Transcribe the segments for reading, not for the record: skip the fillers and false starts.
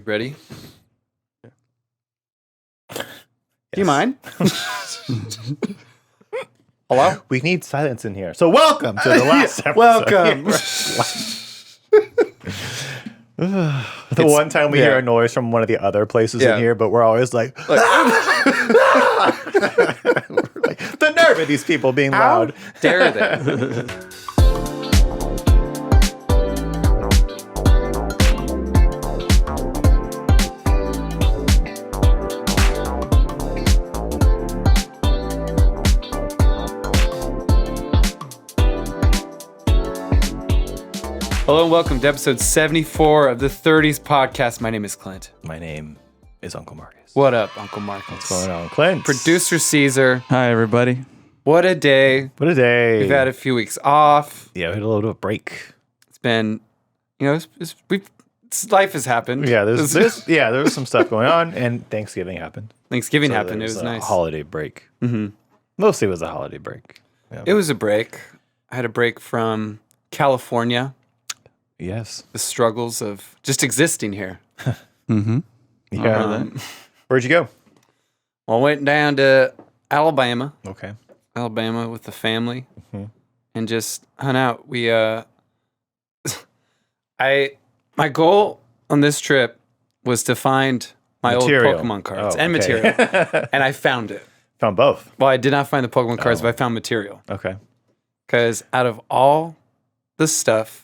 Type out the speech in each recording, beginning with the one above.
Ready? Yes. Do you mind? Hello? We need silence in here. So welcome to the last episode. Welcome. The one time we hear a noise from one of the other places in here, but we're always like the nerve of these people being loud. How dare they? Hello and welcome to episode 74 of the 30s podcast. My name is Clint. My name is Uncle Marcus. What up, Uncle Marcus? What's going on, Clint? Producer Caesar. Hi, everybody. What a day. What a day. We've had a few weeks off. Yeah, we had a little bit of a break. It's been, life has happened. Yeah, there was some stuff going on, and Thanksgiving happened. Thanksgiving happened. It was a nice. Holiday break. Mm-hmm. Mostly it was a holiday break. Yeah. It was a break. I had a break from California. Yes. The struggles of just existing here. Mm-hmm. Yeah. Where'd you go? Well, I went down to Alabama. Okay. Alabama with the family, and just hung out. My goal on this trip was to find my material. old Pokemon cards and material, and I found it. Found both. Well, I did not find the Pokemon cards, but I found material. Okay. Because out of all the stuff,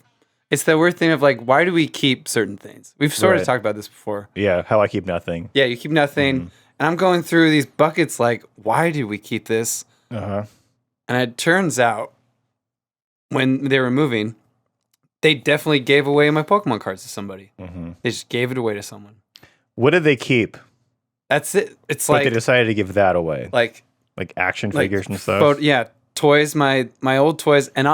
it's the weird thing of like, why do we keep certain things? We've sort of talked about this before. Yeah, how I keep nothing. Yeah, you keep nothing. And I'm going through these buckets like, why do we keep this? Uh-huh. And it turns out when they were moving, they definitely gave away my Pokemon cards to somebody. Mm-hmm. They just gave it away to someone. What did they keep? That's it. It's But like they decided to give that away. like action figures and stuff. Toys, my old toys, and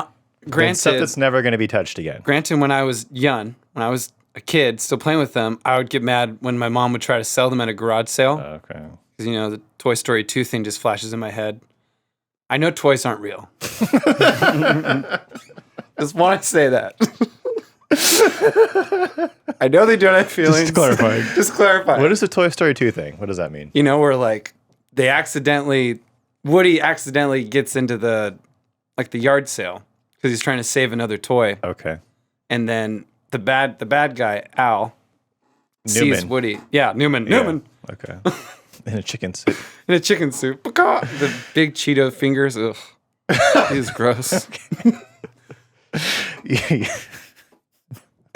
granted, stuff that's never going to be touched again. Granted, when I was young, when I was a kid, still playing with them, I would get mad when my mom would try to sell them at a garage sale. Okay. Because, the Toy Story 2 thing just flashes in my head. I know toys aren't real. Just want to say that. I know they don't have feelings. Just clarifying. What is the Toy Story 2 thing? What does that mean? Where like Woody accidentally gets into the yard sale because he's trying to save another toy. Okay. And then the bad guy, Al, sees Woody. Yeah, Newman. Okay. In a chicken soup. The big Cheeto fingers. Ugh. He's gross.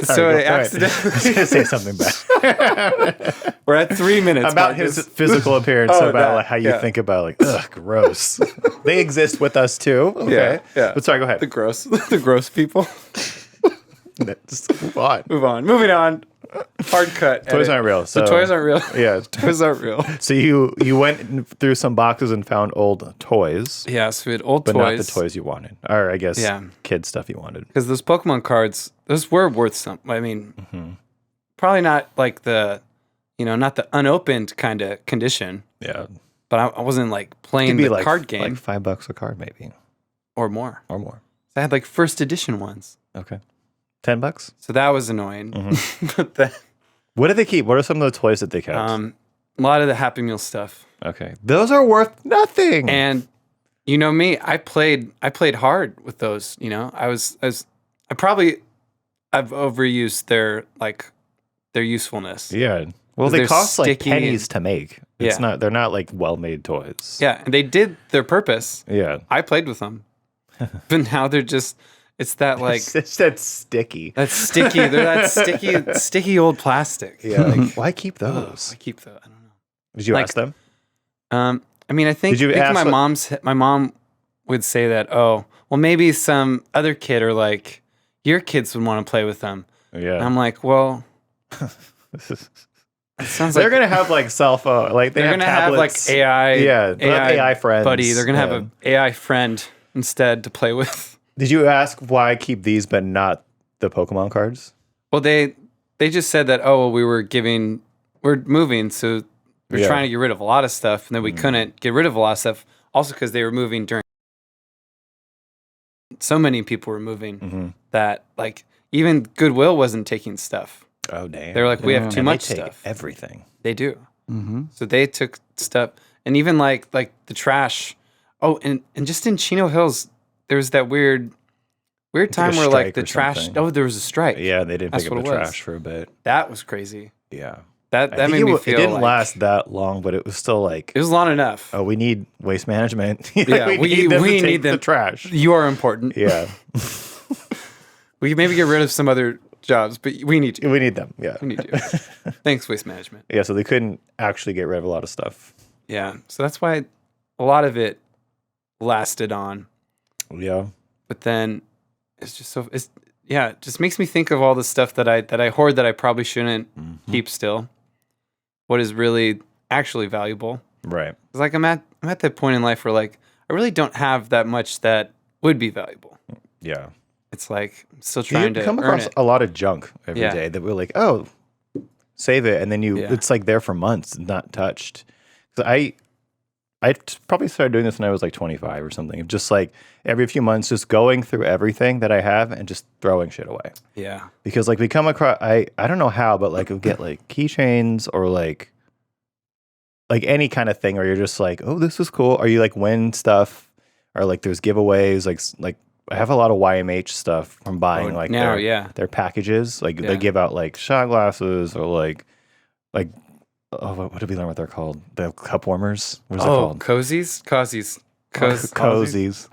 So I accidentally... I was going to say something bad. We're at 3 minutes. About his physical appearance, how you think about gross. They exist with us too. Okay. Yeah. But sorry, go ahead. The gross people. Just move on. Moving on. Hard cut. Toys aren't real. So toys aren't real. Yeah. Toys aren't real. So you went through some boxes and found old toys. Yeah, so we had old but toys. But not the toys you wanted. Or I guess kid stuff you wanted. Because those Pokemon cards, those were worth something. I mean, probably not like the, not the unopened kind of condition. Yeah. But I wasn't like playing the card game. Like $5 a card maybe. Or more. I had like first edition ones. Okay. $10? So that was annoying. But then, what did they keep? What are some of the toys that they kept? A lot of the Happy Meal stuff. Okay. Those are worth nothing. And you know me, I played hard with those, I've overused their usefulness. Yeah. Well, they cost like pennies and, to make. They're not like well-made toys. Yeah, and they did their purpose. Yeah. I played with them. But now they're just it's that like it's that sticky. That's sticky. They're that sticky old plastic. Yeah. Like, why keep those? I keep those. I don't know. Did you ask them? I mean, I think my mom would say that, oh, well, maybe some other kid or like your kids would want to play with them. Yeah. And I'm like, well, it sounds they're gonna have like cell phone, like they're gonna have like AI. Yeah, AI friends. Buddy, they're gonna have an AI friend instead to play with. Did you ask why keep these but not the Pokemon cards? Well, they just said that, oh, well, we're moving, so we're trying to get rid of a lot of stuff, and then we couldn't get rid of a lot of stuff. Also, because they were moving during. So many people were moving that like even Goodwill wasn't taking stuff. Oh, damn. They're like, we have too And much they take stuff. everything. They do. So they took stuff, and even like the trash. Oh, and just in Chino Hills, there was that weird time where like the trash. something. Oh, there was a strike. Yeah, they didn't That's pick up what the it was. trash for a bit. That was crazy. Yeah. That I think made me feel it didn't like last that long, but it was still like, it was long enough. oh, we need waste management. Yeah, we need them to need take them. the trash. You are important. Yeah. We can maybe get rid of some other jobs, but we need you. We need them. Yeah. We need you. Thanks, waste management. Yeah, so they couldn't actually get rid of a lot of stuff. Yeah, so that's why a lot of it lasted on. Yeah. But then it's just it just makes me think of all the stuff that I hoard that I probably shouldn't keep still. What is really actually valuable. Right. It's like I'm at that point in life where like I really don't have that much that would be valuable. Yeah. It's like I'm still trying to come earn across it. a lot of junk every day that we're like, oh, save it, and then it's like there for months, not touched. So I probably started doing this when I was like 25 or something. Just like every few months, just going through everything that I have and just throwing shit away. Yeah. Because like we come across, I don't know how, but like we'll get like keychains or like any kind of thing where you're just like, oh, this is cool. Or you like win stuff, or like there's giveaways. Like I have a lot of YMH stuff from buying their packages. Like they give out like shot glasses or like oh, what did we learn what they're called? The cup warmers. What is it called? Cozies. Cozies. Cozies.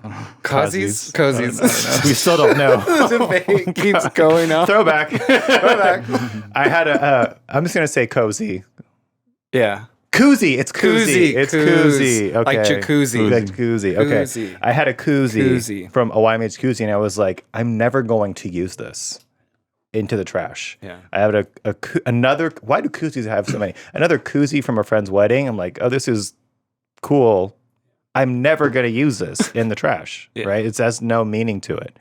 We still don't know. The debate keeps going on. Throwback. I had I'm just gonna say cozy. Yeah. Koozie. It's koozie. It's koozie. Okay. Like jacuzzi. Like koozie. Okay. Koozie. I had a koozie from a YMH koozie, and I was like, I'm never going to use this. Into the trash. Yeah. I have another. Why do koozies have so many? Another koozie from a friend's wedding. I'm like, oh, this is cool. I'm never going to use this in the trash. Right? It has no meaning to it.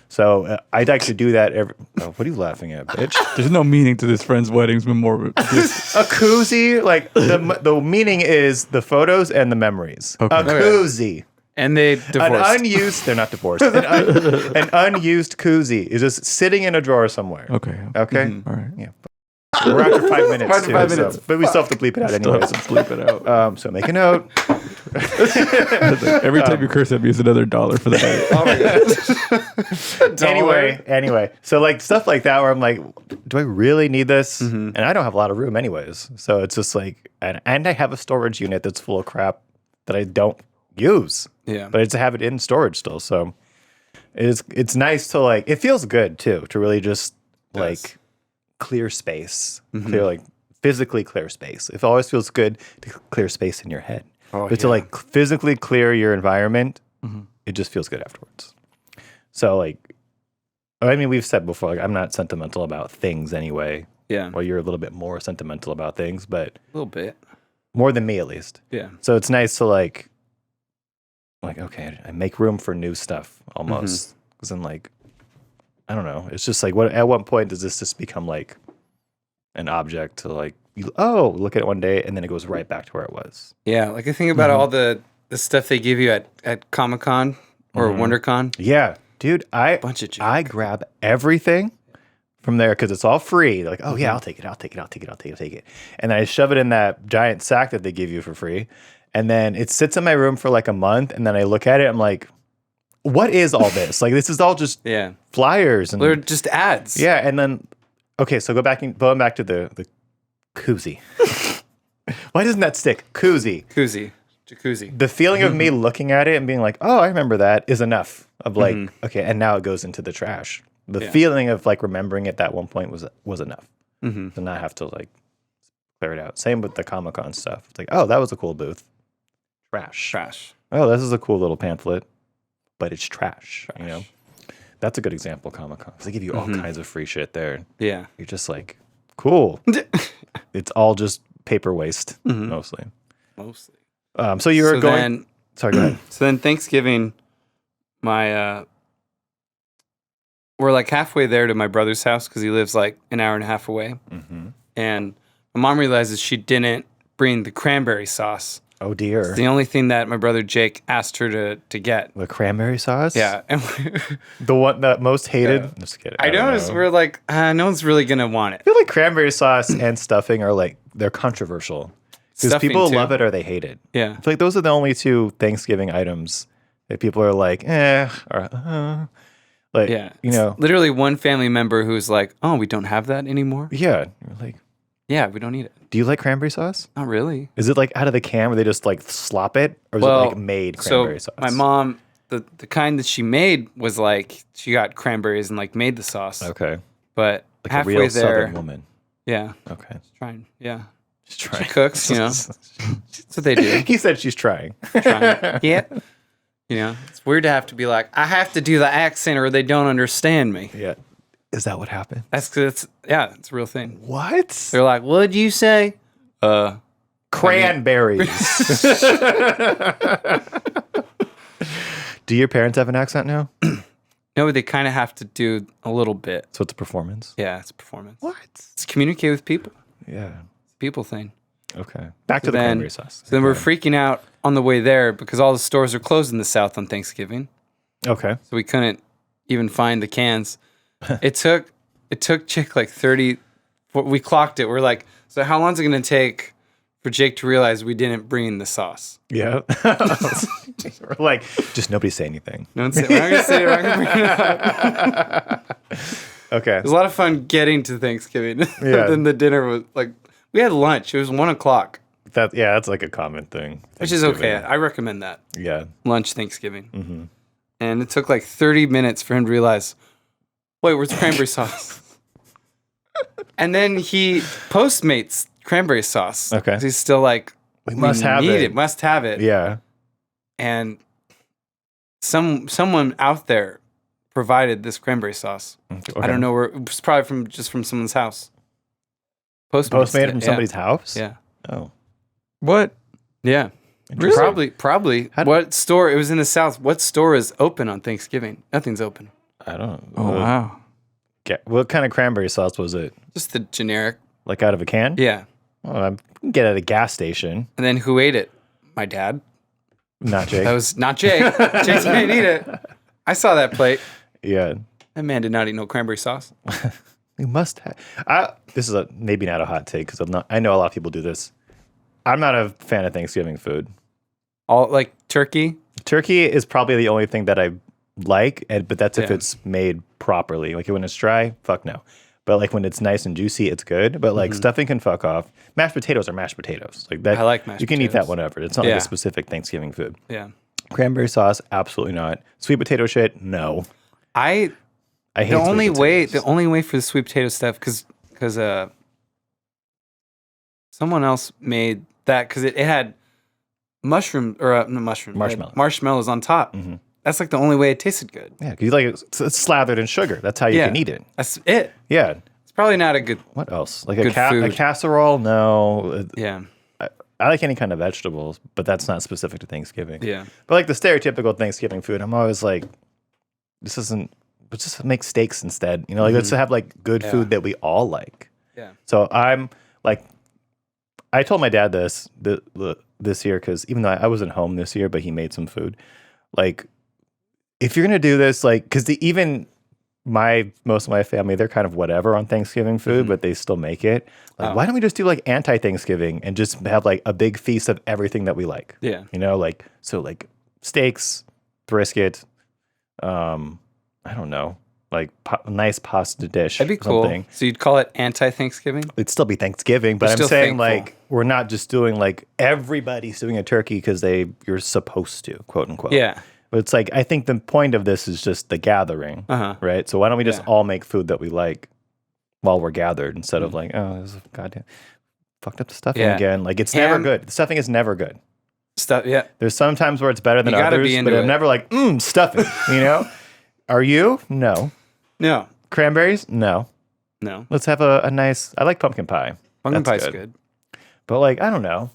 So I'd like to do that every. Oh, what are you laughing at, bitch? There's no meaning to this friend's wedding's memorial. A koozie, like the meaning is the photos and the memories. Okay. A koozie. And they divorced. They're not divorced. An unused koozie is just sitting in a drawer somewhere. Okay. Okay? Mm-hmm. All right. Yeah. We're after 5 minutes. So, but we still have to bleep it out anyway. Bleep it out. So make a note. Every time you curse at me is another $1 for the day. Anyway. So like stuff like that where I'm like, do I really need this? And I don't have a lot of room anyways. So it's just like, and I have a storage unit that's full of crap that I don't use. Yeah. But I just have it in storage still. So it's nice to like, it feels good too, to really just like clear space, physically clear space. It always feels good to clear space in your head. But to like physically clear your environment, it just feels good afterwards. So like, I mean, we've said before, like I'm not sentimental about things anyway. Yeah. Well, you're a little bit more sentimental about things, but a little bit more than me at least. Yeah. So it's nice to like, okay, I make room for new stuff almost. Because I'm like, I don't know. It's just like, at what point does this just become like an object to like, look at it one day and then it goes right back to where it was. Yeah, like I think about all the stuff they give you at Comic-Con or WonderCon. Yeah, dude, Bunch of junk. I grab everything from there because it's all free. They're like, oh yeah, I'll take it. And then I shove it in that giant sack that they give you for free. And then it sits in my room for like a month. And then I look at it, I'm like, what is all this? Like, this is all just flyers. And they're just ads. Yeah, and then, okay, so going back to the koozie. Why doesn't that stick? Koozie. Jacuzzi. The feeling of me looking at it and being like, oh, I remember that is enough. Of like, okay, and now it goes into the trash. The feeling of like remembering it at one point was enough. To not have to like clear it out. Same with the Comic-Con stuff. It's like, oh, that was a cool booth. Trash. Oh, this is a cool little pamphlet, but it's trash. You know, that's a good example. Comic-Con, because they give you all kinds of free shit there. Yeah, you're just like, cool. It's all just paper waste mostly. So you were going. Sorry, go ahead. So then Thanksgiving, we're like halfway there to my brother's house because he lives like an hour and a half away, and my mom realizes she didn't bring the cranberry sauce. Oh dear. It's the only thing that my brother Jake asked her to get. The cranberry sauce? Yeah. And The one that most hated? I'm just kidding. I don't noticed know. we're like, no one's really going to want it. I feel like cranberry sauce and stuffing are like, they're controversial. Because Stuffing, people too. love it or they hate it. Yeah. I feel like those are the only two Thanksgiving items that people are like, or like, Yeah. you know. It's literally one family member who's like, oh, we don't have that anymore? Yeah. You're like, Yeah, we don't need it. do you like cranberry sauce? Not really. Is it like out of the can where they just like slop it? Or is it like made cranberry sauce? My mom, the kind that she made was like, she got cranberries and like made the sauce. Okay. But Like halfway a real there, Southern woman. Yeah. Okay. Trying. Yeah. She's trying. She cooks, you know. That's what they do. He said she's trying. Trying. Yeah. You know, it's weird to have to be like, I have to do the accent or they don't understand me. Yeah. Is that what happened? It's a real thing. What? They're like, what'd you say? Cranberries. Do your parents have an accent now? No, they kind of have to do a little bit. So it's a performance? Yeah, it's a performance. What? It's communicate with people. Yeah. It's a people thing. Okay. Back to the Then- cranberry sauce. So then we're freaking out on the way there because all the stores are closed in the South on Thanksgiving. Okay. So we couldn't even find the cans. It took Jake like 30. We clocked it. We're like, so how long is it going to take for Jake to realize we didn't bring the sauce? Yeah. We're like, just nobody say anything. No one's saying, we're not going to say it. We're not going to bring it up. Okay. It was a lot of fun getting to Thanksgiving. Yeah. Then the dinner was like, we had lunch. It was 1:00, That's like a common thing. which is okay. Thanksgiving. I recommend that. Yeah. Lunch Thanksgiving. And it took like 30 minutes for him to realize, wait, where's the cranberry sauce? And then he Postmates cranberry sauce. Okay. 'Cause he's still like, we must have need it. must have it. Yeah. And someone out there provided this cranberry sauce. Okay. I don't know where, it was probably from someone's house. Postmate did, from yeah. somebody's house? Yeah. Oh. What? Yeah. Interesting. Probably. What store? It was in the South. What store is open on Thanksgiving? Nothing's open. I don't know. Oh, wow. What kind of cranberry sauce was it? Just the generic. Like out of a can? Yeah. Well, I can get it at a gas station. And then who ate it? My dad. Not Jake. That was not Jake. Jake didn't eat it. I saw that plate. Yeah. That man did not eat no cranberry sauce. You must have. This is maybe not a hot take because I know a lot of people do this. I'm not a fan of Thanksgiving food. All like turkey. Turkey is probably the only thing that I like, but that's if Yeah. it's made properly. Like when it's dry, fuck no. But like when it's nice and juicy, it's good. But like stuffing can fuck off. Mashed potatoes are mashed potatoes. Like that. I like mashed You can eat that potatoes. whenever. It's not like Yeah. a specific Thanksgiving food. Yeah. Cranberry sauce, absolutely not. Sweet potato shit, no. I hate the only sweet way potatoes. for the sweet potato stuff because someone else made that because it had mushroom or no mushroom marshmallows on top. That's like the only way it tasted good. Yeah, 'cause you like it's slathered in sugar. That's how you Yeah. can eat it. That's it. Yeah. It's probably not a good. What else? Like Good a food. casserole? No. Yeah. I like any kind of vegetables, but that's not specific to Thanksgiving. Yeah. But like the stereotypical Thanksgiving food, I'm always like, this isn't. Let's just make steaks instead. You know, like let's have like good food that we all like. Yeah. So I'm like, I told my dad this year because even though I wasn't home this year, but he made some food. Like, if you're gonna do this, like, because even most of my family, they're kind of whatever on Thanksgiving food, but they still make it. Like, why don't we just do like anti-Thanksgiving and just have like a big feast of everything that we like? Yeah. You know, like steaks, brisket, I don't know, like nice pasta dish. That'd be or cool. something. So you'd call it anti-Thanksgiving? It'd still be Thanksgiving, but You're I'm still saying thankful. like we're not just doing like everybody's doing a turkey because you're supposed to, quote unquote. Yeah. But it's like I think the point of this is just the gathering, right? So why don't we just all make food that we like while we're gathered instead of like, oh, this is goddamn fucked up the stuffing again. Like it's never good. The stuffing is never good. Stuff. Yeah. There's some times where it's better than You gotta others, be into but I'm it. never like, stuffing, you know? Are you? No. No. Cranberries? No. No. Let's have a nice, I like pumpkin pie. Pumpkin That's pie's good. But like, I don't know.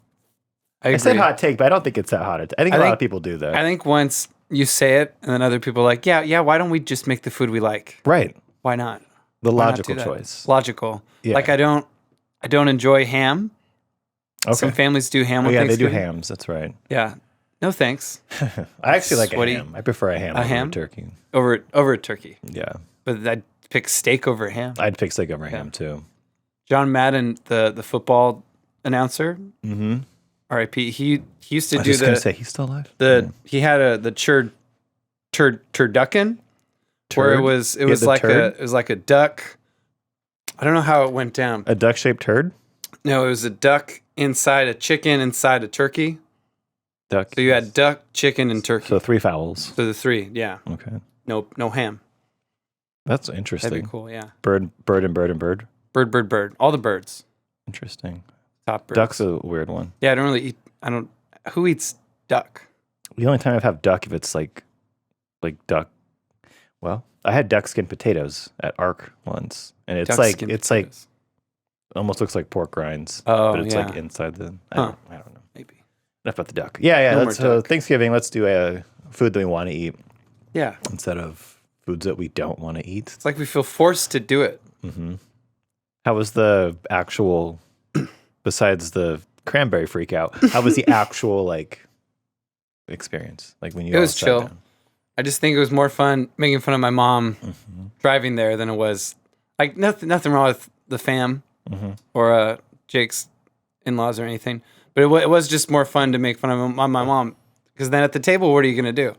I agree. I said hot take, but I don't think it's that hot. I think a lot think- of people do that. I think once you say it, and then other people are like, yeah, why don't we just make the food we like? Right. Why not? The Why not logical do that? choice. Logical. Yeah. Like I don't enjoy ham. Some families do ham Oh, on yeah, they do Thanksgiving. hams. That's right. Yeah. No thanks. I actually like Sweaty. a ham. I prefer a ham over ham? a turkey. Over a turkey. Yeah. But I'd pick steak over ham. I'd pick steak over ham too. John Madden, the football announcer, Mm-hmm. R.I.P. He used to I was do just gonna say he's still alive. he had the turducken, where it Turd? was He had the like turd? it was like a duck. I don't know how it went down. A duck-shaped turd. No, it was a duck inside a chicken inside a turkey. Duck. So you had duck, chicken, and turkey. So 3 fowls. So the 3, yeah. Okay. No ham. That's interesting. That'd be cool, yeah. Bird, and bird. Bird. All the birds. Interesting. Top birds. Duck's a weird one. Yeah, I don't really eat. Who eats duck? The only time I've had duck if it's like duck. Well, I had duck skin potatoes at Arc once, and it's Duck like skin it's like potatoes. almost looks like pork rinds, Oh, but it's yeah. like inside the. I Huh. don't know. Maybe. Enough about the duck. Yeah. No more Let's duck. Thanksgiving. Let's do a food that we want to eat Yeah. instead of foods that we don't want to eat. It's like we feel forced to do it. Mm-hmm. How was the actual? Besides the cranberry freak out, how was the actual experience? Like when you It all was sat chill. down? I just think it was more fun making fun of my mom Mm-hmm. driving there than it was like nothing wrong with the fam Mm-hmm. or Jake's in-laws or anything. But it was just more fun to make fun of my mom because then at the table, what are you going to do?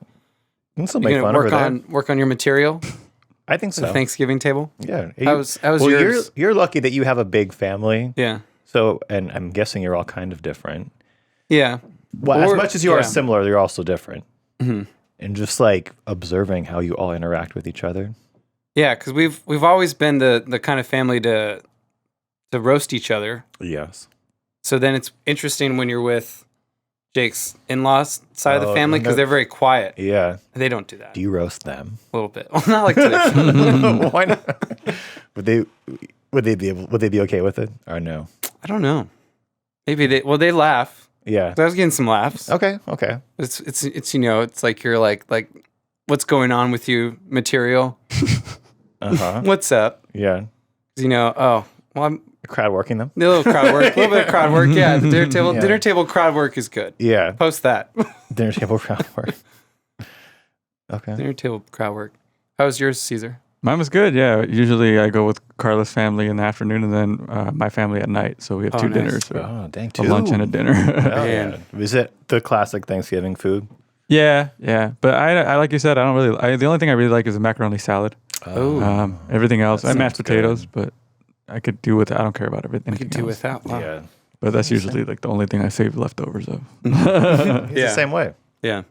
You can still You're make going fun to over there. work on your material I think at the so. Thanksgiving table. Yeah. How was well, yours? you're lucky that you have a big family. Yeah. So, and I'm guessing you're all kind of different. Yeah. Well, as Or- much as you are yeah. similar, you're also different. Mm-hmm. And just like observing how you all interact with each other. Yeah, because we've always been the kind of family to roast each other. Yes. So then it's interesting when you're with Jake's in-laws side of the Oh, family because no. they're very quiet. Yeah. They don't do that. Do you roast them? A little bit. Well, not like traditional. Why not? Would they be okay with it or no? I don't know. Maybe they laugh. Yeah. I was getting some laughs. Okay. It's it's like you're like what's going on with you material? Uh-huh. What's up? Yeah. Oh, well, I'm Crowd working them. a little crowd work, a little bit of crowd work. Yeah, the Yeah. dinner table crowd work is good. Yeah. Post that. Dinner table crowd work. Okay. Dinner table crowd work. How was yours, Caesar? Mine was good. Yeah. Usually I go with Carla's family in the afternoon and then my family at night. So we have Oh, two nice. dinners. So Oh, dang. a lunch and a dinner. Oh, Man. yeah. Is it the classic Thanksgiving food? Yeah. But I like you said, I don't really. The only thing I really like is a macaroni salad. Oh. Everything else, That I mashed sounds potatoes, good. but I could do with. I don't care about everything. I could do else. without. Wow. Yeah. But that's usually like the only thing I save leftovers of. It's Yeah. the same way. Yeah.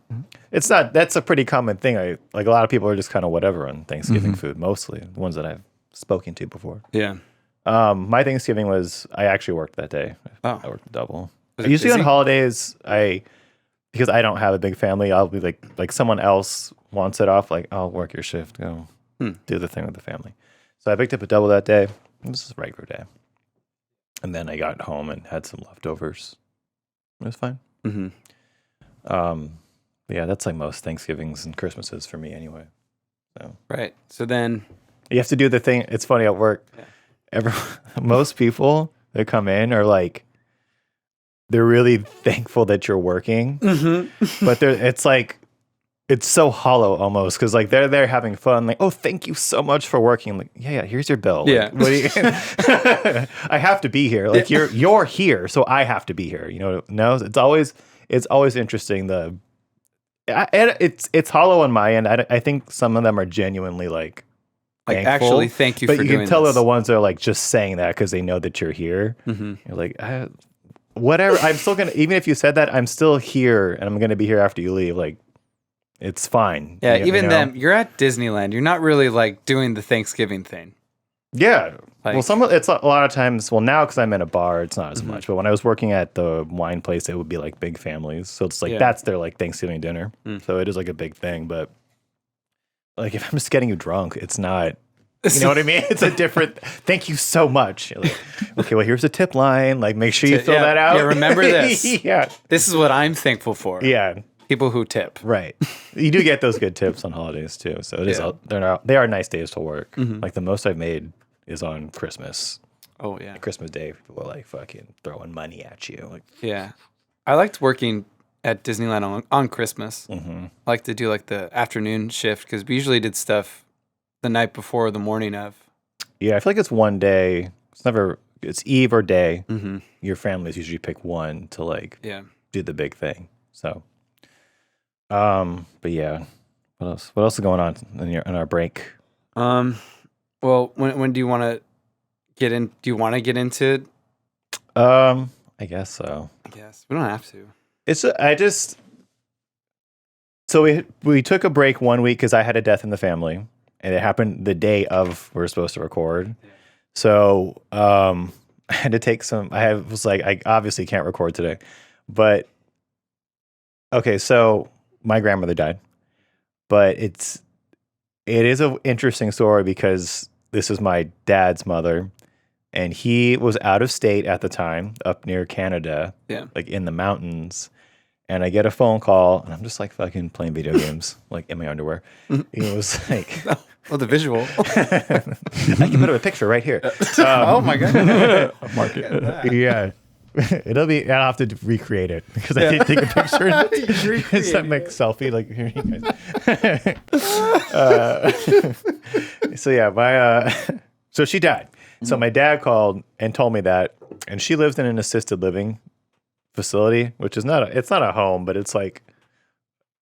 It's not. That's a pretty common thing. Like a lot of people are just kind of whatever on Thanksgiving food. Mostly the ones that I've spoken to before. Yeah. My Thanksgiving was. I actually worked that day. Oh. I worked double. Was it Usually on busy? holidays, because I don't have a big family, I'll be like someone else wants it off. Like I'll work your shift. Go do the thing with the family. So I picked up a double that day. It was just a regular day. And then I got home and had some leftovers. It was fine. Mm-hmm. Yeah, that's like most Thanksgivings and Christmases for me anyway. So Right. So then. you have to do the thing. It's funny at work. Yeah. Most people that come in are like, they're really thankful that you're working, but it's so hollow almost because like they're there having fun. Like, oh, thank you so much for working. Like, yeah, here's your bill. Yeah. Like, what do you, I have to be here. Like you're here, so I have to be here. No, it's always interesting. It's hollow on my end. I think some of them are genuinely like thankful, actually thank you but for you doing can tell this. they're the ones that are like just saying that because they know that you're here. Mm-hmm. You're like, whatever. I'm still gonna, even if you said that, I'm still here and I'm gonna be here after you leave. Like, it's fine. Yeah, You even know? them. You're at Disneyland. You're not really like doing the Thanksgiving thing. Yeah. Like- Well, it's a lot of times. Well, now because I'm in a bar, it's not as Mm-hmm. much. But when I was working at the wine place, it would be like big families. So it's like Yeah. that's their like Thanksgiving dinner. Mm. So it is like a big thing. But like if I'm just getting you drunk, it's not. You know what I mean? It's a different. Thank you so much. You're like, okay, well, here's a tip line. Like, make sure you fill Yeah, that out. yeah, remember this. Yeah. This is what I'm thankful for. Yeah. People who tip. Right. You do get those good tips on holidays too. So it is. Yeah. They are nice days to work. Like the most I've made is on Christmas. Oh yeah. Christmas Day, people are like fucking throwing money at you. Like, Yeah. I liked working at Disneyland on Christmas. mm-hmm. I like to do like the afternoon shift because we usually did stuff the night before or the morning of. Yeah, I feel like it's one day. It's eve or day. Mm-hmm. Your families usually pick one to like do the big thing. So, but yeah, what else? What else is going on in our break? Well, when do you want to get in? Do you want to get into? I guess so. I guess we don't have to. So we took a break 1 week because I had a death in the family, and it happened the day of we were supposed to record. Yeah. So I had to take some. Was like, I obviously can't record today, but okay. So my grandmother died, but it is an interesting story because this is my dad's mother, and he was out of state at the time, up near Canada, like in the mountains. And I get a phone call, and I'm just like fucking playing video games, like in my underwear. It was like, well, the visual. I can put up a picture right here. Oh my god! Mark it. Yeah, I'll have to recreate it because I didn't take a picture. It's that like selfie, like here you guys. So yeah, so she died. So my dad called and told me that, and she lives in an assisted living facility, which is it's not a home, but it's like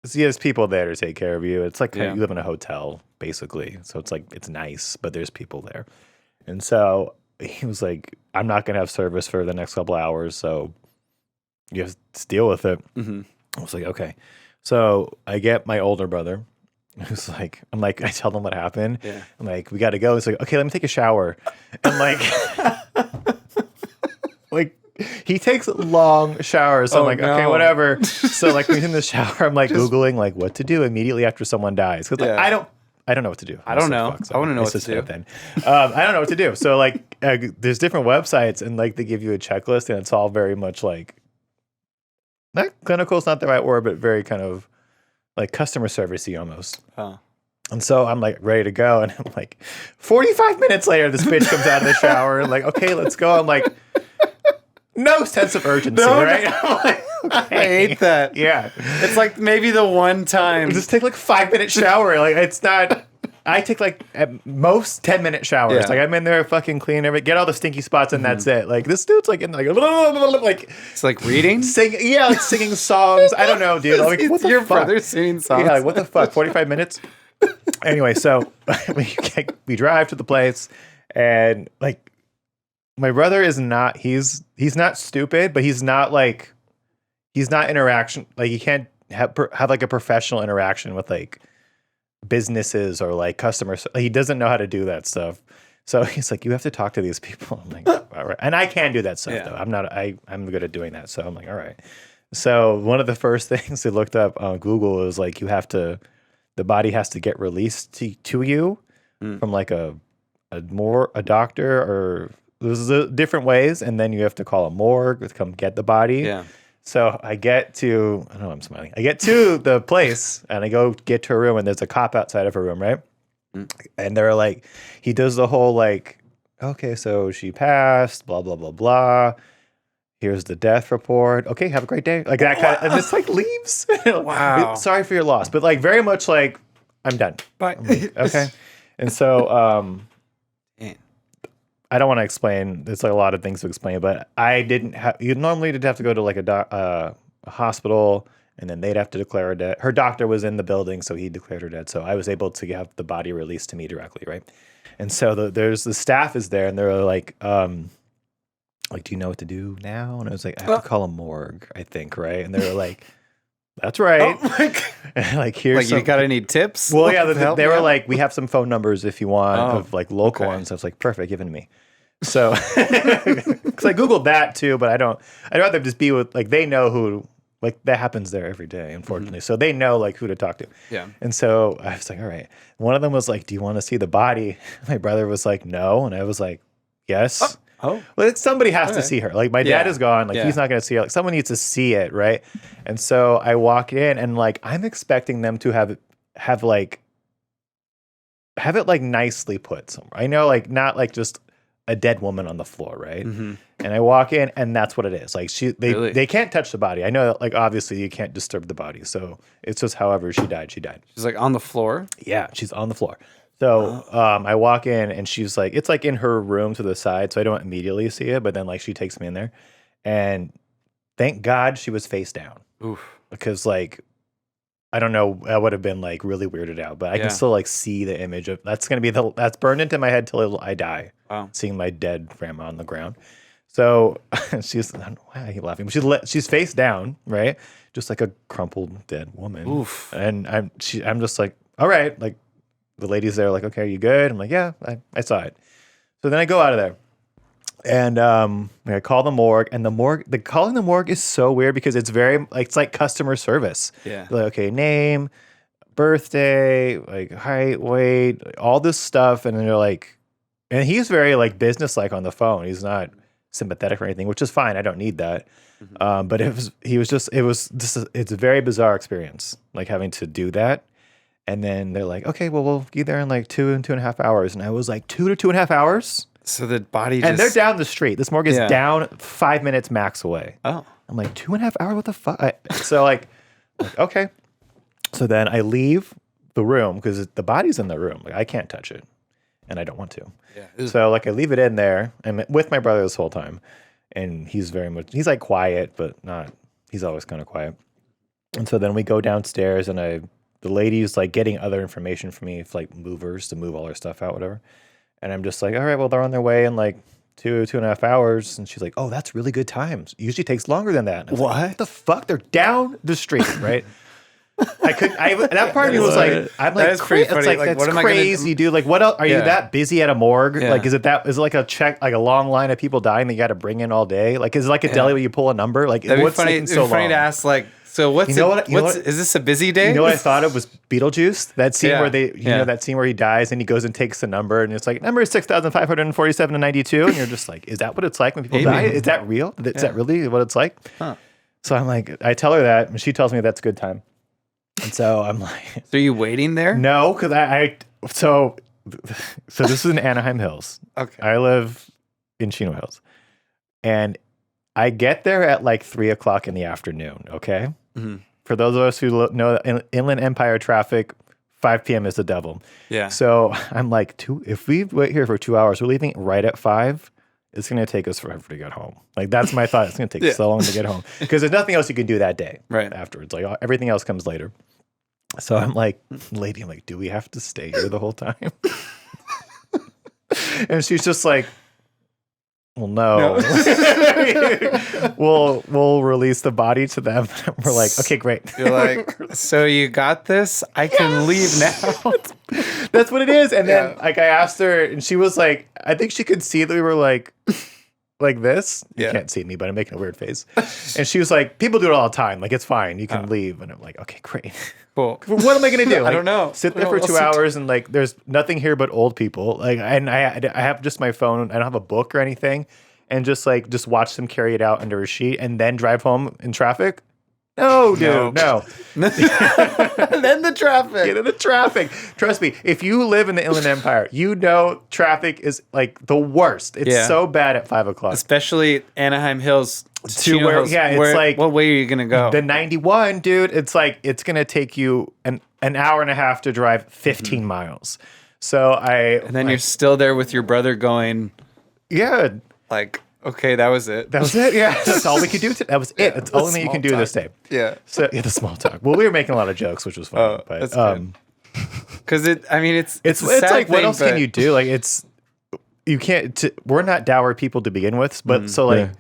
there's people there to take care of you. It's like you live in a hotel basically, so it's like it's nice, but there's people there. And so he was like, "I'm not gonna have service for the next couple hours, so you have to deal with it." Mm-hmm. I was like, "Okay." So I get my older brother. Who's like, I tell them what happened. Yeah. I'm like, "We got to go." He's like, "Okay, let me take a shower." And like. He takes long showers. So I'm like, okay, whatever. So like when he's in the shower, I'm like Googling like what to do immediately after someone dies. Because like, I don't know what to do. I don't know. I want to know what to do. Then. I don't know what to do. So like there's different websites and like they give you a checklist and it's all very much like, not clinical is not the right word, but very kind of like customer servicey almost. Oh. And so I'm like ready to go. And I'm like 45 minutes later, this bitch comes out of the shower and like, okay, let's go. I'm like, no sense of urgency, right? Like, okay. I hate that. Yeah. It's like maybe the one time. Just take like 5-minute shower. Like it's not, I take like at most 10-minute showers. Yeah. Like I'm in there fucking clean everything, get all the stinky spots and that's it. Like this dude's like in like it's like reading? Like singing songs. I don't know, dude. Like, what the your fuck? Brother singing songs. Yeah, like what the fuck? 45 minutes? Anyway, so we drive to the place and like, my brother is not, he's not stupid, but he's not interaction. Like he can't have like a professional interaction with like businesses or like customers. He doesn't know how to do that stuff. So he's like, you have to talk to these people. I'm like, all right. And I can do that stuff though. I'm good at doing that. So I'm like, all right. So one of the first things they looked up on Google is like, the body has to get released to you from like a doctor or there's different ways, and then you have to call a morgue to come get the body. Yeah. So I get to, I don't know, I'm smiling. I get to the place, and I go get to a room, and there's a cop outside of a room, right? And they're like, he does the whole like, okay, so she passed, blah, blah, blah, blah. Here's the death report. Okay, have a great day. Like that kind of, and just like leaves. Wow. Sorry for your loss. But like very much like, I'm done. Bye. Like, okay. And so, I don't want to explain. There's like a lot of things to explain, but I didn't have. You normally did have to go to like a hospital, and then they'd have to declare her dead. Her doctor was in the building, so he declared her dead. So I was able to have the body released to me directly, right? And so there's the staff is there, and they're like, do you know what to do now? And I was like, I have to call a morgue, I think, right? And they were like, that's right. Oh my God. Like here's you got any tips? Well, yeah, they were like, we have some phone numbers if you want of like local ones. I was like, perfect, give it to me. So, because I Googled that too, but I'd rather just be with, like, they know who, like, that happens there every day, unfortunately. Mm-hmm. So they know, like, who to talk to. Yeah. And so I was like, all right. One of them was like, do you want to see the body? My brother was like, no. And I was like, yes. Oh. Well, somebody has to see her. Like, my dad is gone. Like, he's not going to see her. Like, someone needs to see it, right? And so I walk in, and, like, I'm expecting them to have it, like, nicely put somewhere. I know, like, not, like, just a dead woman on the floor, right? And I walk in, and that's what it is. Like they can't touch the body. I know that, like, obviously you can't disturb the body, so it's just however she died. She died. She's like on the floor. Yeah, she's on the floor. So I walk in, and she's like, it's like in her room to the side, so I don't immediately see it. But then like she takes me in there, and thank God she was face down. Oof. Because like, I don't know, I would have been like really weirded out, but I can still like see the image of that's burned into my head till I die. Wow. Seeing my dead grandma on the ground. So she's, I don't know why I keep laughing, but she's face down, right? Just like a crumpled dead woman. Oof. And I'm just like, all right, like the lady's there, like, okay, are you good? I'm like, yeah, I saw it. So then I go out of there. And I call the morgue, and calling the morgue is so weird because it's it's like customer service. Yeah. Like, okay, name, birthday, like height, weight, all this stuff, and then they're like, and he's very like businesslike on the phone. He's not sympathetic or anything, which is fine. I don't need that. But it's a very bizarre experience, like having to do that. And then they're like, okay, well, we'll be there in like 2.5 hours. And I was like, 2 to 2.5 hours. So the body and they're down the street. This morgue is down 5 minutes max away. Oh. I'm like, 2.5 hours? What the fuck? So like, okay. So then I leave the room because the body's in the room. Like, I can't touch it, and I don't want to. Yeah. So like I leave it in there. I'm with my brother this whole time, and he's like quiet, but not. He's always kind of quiet. And so then we go downstairs, and the lady's like getting other information for me, like movers to move all her stuff out, whatever. And I'm just like, all right, well, they're on their way in like 2.5 hours. And she's like, oh, that's really good times. Usually takes longer than that. What the fuck? They're down the street, right? That part of me was like, I'm like, pretty funny. It's like, Like, that's what am crazy, dude. Like, what else? Are you that busy at a morgue? Yeah. Like, is it like a long line of people dying that you got to bring in all day? Like, is it like a deli where you pull a number? Like, That'd what's be funny. taking It'd so be funny long? to ask, like, so what's is this a busy day? You know what I thought it was Beetlejuice? That scene where that scene where he dies and he goes and takes the number and it's like number 6,547 and 92, and you're just like, is that what it's like when people die? Is that real? Is that really what it's like? Huh. So I'm like, I tell her that, and she tells me that's a good time. And so I'm like, so are you waiting there? No, because so this is in Anaheim Hills. Okay. I live in Chino Hills, and I get there at like 3:00 in the afternoon. Okay. Mm-hmm. For those of us who know Inland Empire traffic, 5 p.m. is the devil. Yeah. So I'm like, if we wait here for 2 hours, we're leaving right at 5. It's going to take us forever to get home. Like, that's my thought. It's going to take so long to get home because there's nothing else you can do that day afterwards. Like, everything else comes later. So I'm like, lady, I'm like, do we have to stay here the whole time? And she's just like, well, no. we'll release the body to them. We're like, okay, great. You're like, so you got this? I can leave now. That's what it is. And then like I asked her, and she was like, I think she could see that we were like this. You can't see me, but I'm making a weird face. And she was like, people do it all the time. Like, it's fine. You can leave. And I'm like, okay, great. Cool. What am I going to do? Like, I don't know. Sit there for 2 hours and like, there's nothing here but old people. Like, and I have just my phone. I don't have a book or anything. And just watch them carry it out under a sheet and then drive home in traffic. No, dude, no. Then the traffic. Get in the traffic. Trust me, if you live in the Inland Empire, you know traffic is like the worst. It's so bad at 5:00. Especially Anaheim Hills. To where, it's like, what way are you gonna go? The 91, dude. It's like it's gonna take you an hour and a half to drive 15 miles. So and then you're still there with your brother going. Yeah. Like, okay, that was it. That was it. Yeah, that's all we could do. That was it. That's the only thing you can do this day. Yeah. So the small talk. Well, we were making a lot of jokes, which was fun. But that's good. Because it's like, what else can you do? Like, you can't. We're not dour people to begin with, but so like. Yeah.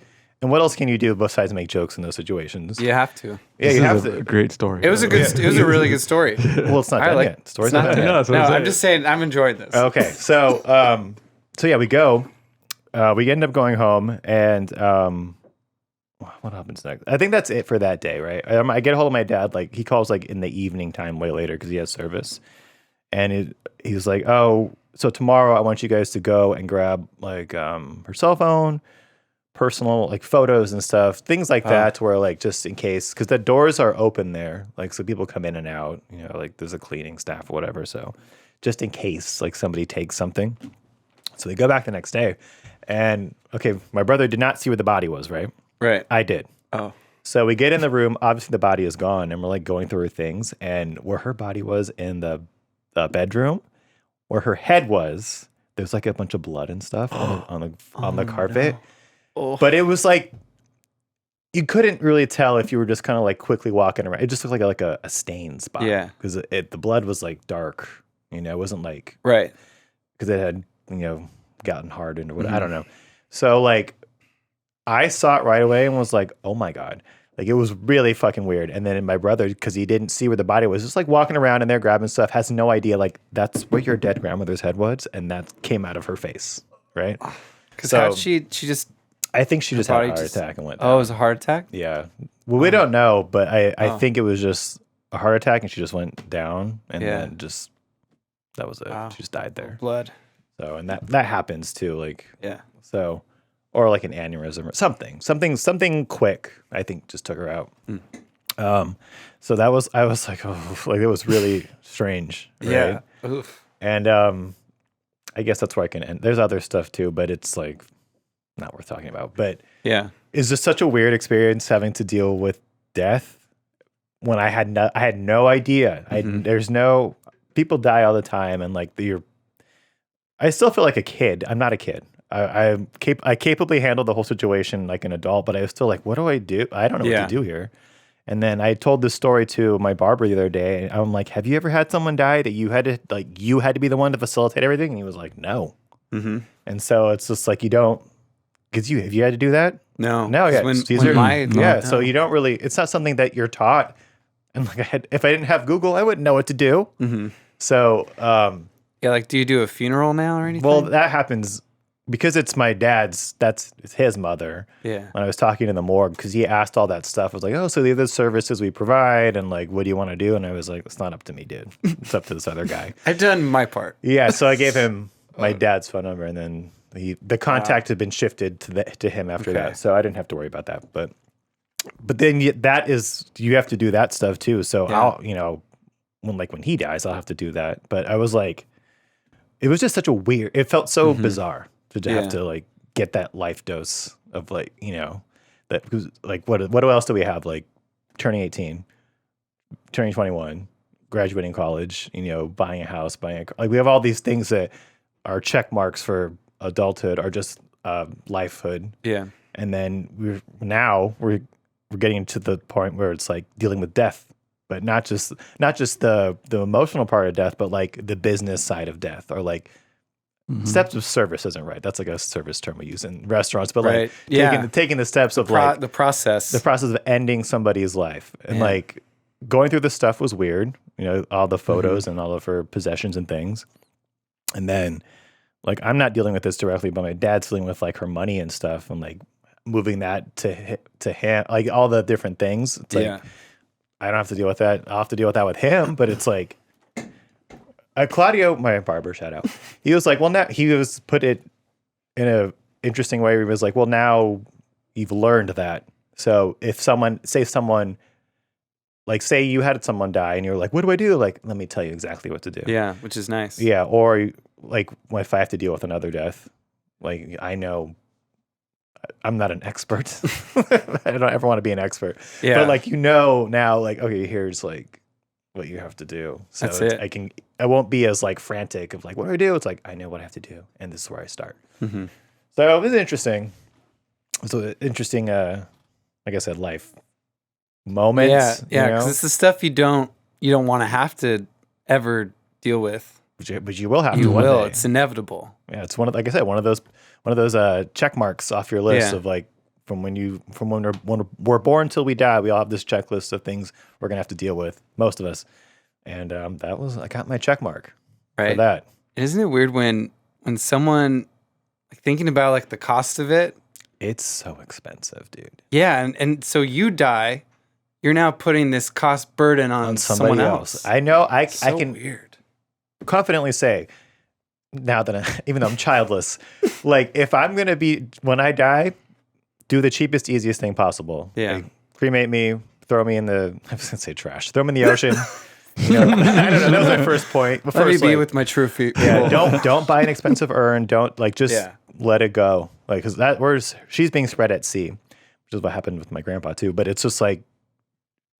And what else can you do besides make jokes in those situations? You have to. Yeah, you have to. A great story. It was a really good story. Well, it's not done yet. Story's not done yet. No, I'm just saying I'm enjoying this. Okay, so yeah, we go. We end up going home, and what happens next? I think that's it for that day, right? I get a hold of my dad. Like, he calls like in the evening time, way later, because he has service, and he was like, "Oh, so tomorrow I want you guys to go and grab like her cell phone." Personal like photos and stuff, things like that, where like just in case, because the doors are open there, like so people come in and out, you know, like there's a cleaning staff or whatever, so just in case like somebody takes something. So they go back the next day, And okay, my brother did not see where the body was, right? Right. I did. Oh. So we get in the room. Obviously, the body is gone, and we're like going through her things. And where her body was in the bedroom, where her head was, there's like a bunch of blood and stuff on the carpet. No. Oh. But it was like you couldn't really tell if you were just kind of like quickly walking around. It just looked like a stain spot. Yeah. Because the blood was like dark. It wasn't like Right. because it had gotten hardened or whatever. I don't know. So like I saw it right away and was like, oh my God. Like it was really fucking weird. And then my brother, because he didn't see where the body was, just like walking around in there grabbing stuff, has no idea like that's where your dead grandmother's head was, and that came out of her face, right? Because how she just... I think she just had a heart just- attack and went down. Oh, it was a heart attack? Yeah. Well, we don't know, but I think it was just a heart attack and she just went down and then just, that was it. Wow. She just died there. Blood. So, and that happens too. Like, Yeah. so, or like an aneurysm or something quick, I think just took her out. So I was like, oh, like it was really strange. Right? Yeah. Oof. And I guess that's where I can end. There's other stuff too, but it's like not worth talking about. But Yeah. it's just such a weird experience having to deal with death when I had no idea. There's no people die all the time, and like I still feel like a kid. I'm not a kid. I capably handled the whole situation like an adult, but I was still like, what do I do? I don't know what to do here. And then I told this story to my barber the other day. And I'm like, have you ever had someone die that you had to be the one to facilitate everything? And he was like, no. Mm-hmm. And so it's just like, have you had to do that? No. No, yeah. So you don't really, it's not something that you're taught. And like if I didn't have Google, I wouldn't know what to do. Mm-hmm. So, yeah, like, do you do a funeral now or anything? well, that happens because it's my dad's, it's his mother. Yeah. When I was talking to the morgue, because he asked all that stuff, I was like, oh, so these are the services we provide, and like, what do you want to do? And I was like, it's not up to me, dude. It's up to this other guy. I've done my part. Yeah, so I gave him my dad's phone number, and then the contact had been shifted to him after that, so I didn't have to worry about that. But then you have to do that stuff too. So I'll when he dies, I'll have to do that. But I was like, it was just such a weird. It felt so bizarre to have to like get that life dose of like that because like what else do we have, like turning 18, turning 21, graduating college, buying a house, buying a car. Like we have all these things that are check marks for adulthood or just lifehood. Yeah. And then we're getting to the point where it's like dealing with death, but not just the emotional part of death, but like the business side of death, or like steps of service isn't right. That's like a service term we use in restaurants, but like taking the steps of like the process of ending somebody's life. And like going through this stuff was weird, all the photos and all of her possessions and things. And then like, I'm not dealing with this directly, but my dad's dealing with like her money and stuff, and like moving that to him, like all the different things. It's like, I don't have to deal with that. I'll have to deal with that with him. But it's like, Claudio, my barber, shout out. He was like, well, now he was put it in a interesting way where he was like, well, now you've learned that. So if say you had someone die and you're like, what do I do? Like, let me tell you exactly what to do. Yeah, which is nice. Yeah. Or like if I have to deal with another death, like I know I'm not an expert. I don't ever want to be an expert. Yeah. But like, now, like, okay, here's like what you have to do. So that's it. I won't be as like frantic of like, what do I do? It's like, I know what I have to do, and this is where I start. Mm-hmm. So it was interesting. It was an interesting, like I said, life moments. Yeah. Because it's the stuff you don't want to have to ever deal with. But you will have to. You one will. day. It's inevitable. Yeah, it's one of those check marks off your list of like from when we're born till we die. We all have this checklist of things we're gonna have to deal with. Most of us, and I got my check mark for that. Isn't it weird when someone like thinking about like the cost of it? It's so expensive, dude. Yeah, and so you die, you're now putting this cost burden on someone else. I know. I can weird. Confidently say now that even though I'm childless, like if I'm gonna be when I die, do the cheapest, easiest thing possible. Yeah, like, cremate me, throw me in the I was gonna say trash, throw me in the ocean. I don't know. That was my first point. Let me be with my true feet. Yeah, don't buy an expensive urn. Don't like just let it go. Like, because she's being spread at sea, which is what happened with my grandpa too. But it's just like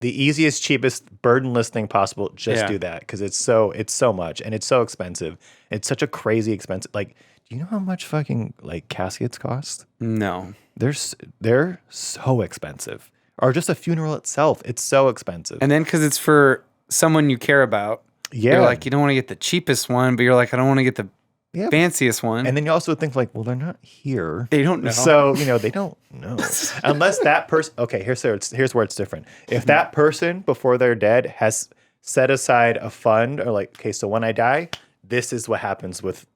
the easiest, cheapest, burdenless thing possible. Just do that, because it's so much, and it's so expensive. It's such a crazy expensive. Like, do you know how much fucking like caskets cost? No. They're so expensive. Or just a funeral itself, it's so expensive. And then because it's for someone you care about, Yeah. you're like, you don't want to get the cheapest one, but you're like, I don't want to get the fanciest one. And then you also think like, well, they're not here. They don't know. So, they don't know. Unless that person, okay, here's where it's different. If that person before they're dead has set aside a fund, or like, okay, so when I die, this is what happens with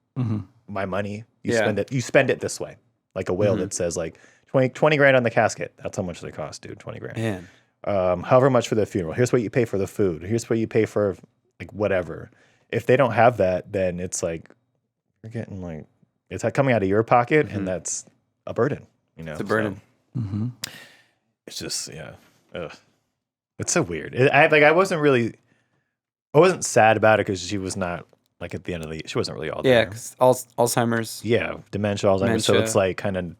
my money. You spend it this way. Like a will that says like 20 grand on the casket. That's how much they cost, dude. 20 grand. Man. However much for the funeral. Here's what you pay for the food. Here's what you pay for like whatever. If they don't have that, then it's like you're getting like it's like coming out of your pocket, and that's a burden. It's a burden. So, it's just Ugh. It's so weird. I wasn't sad about it because she was not like at the end of she wasn't really all there. Yeah, because Alzheimer's. Yeah, dementia, Alzheimer's. So it's like kind of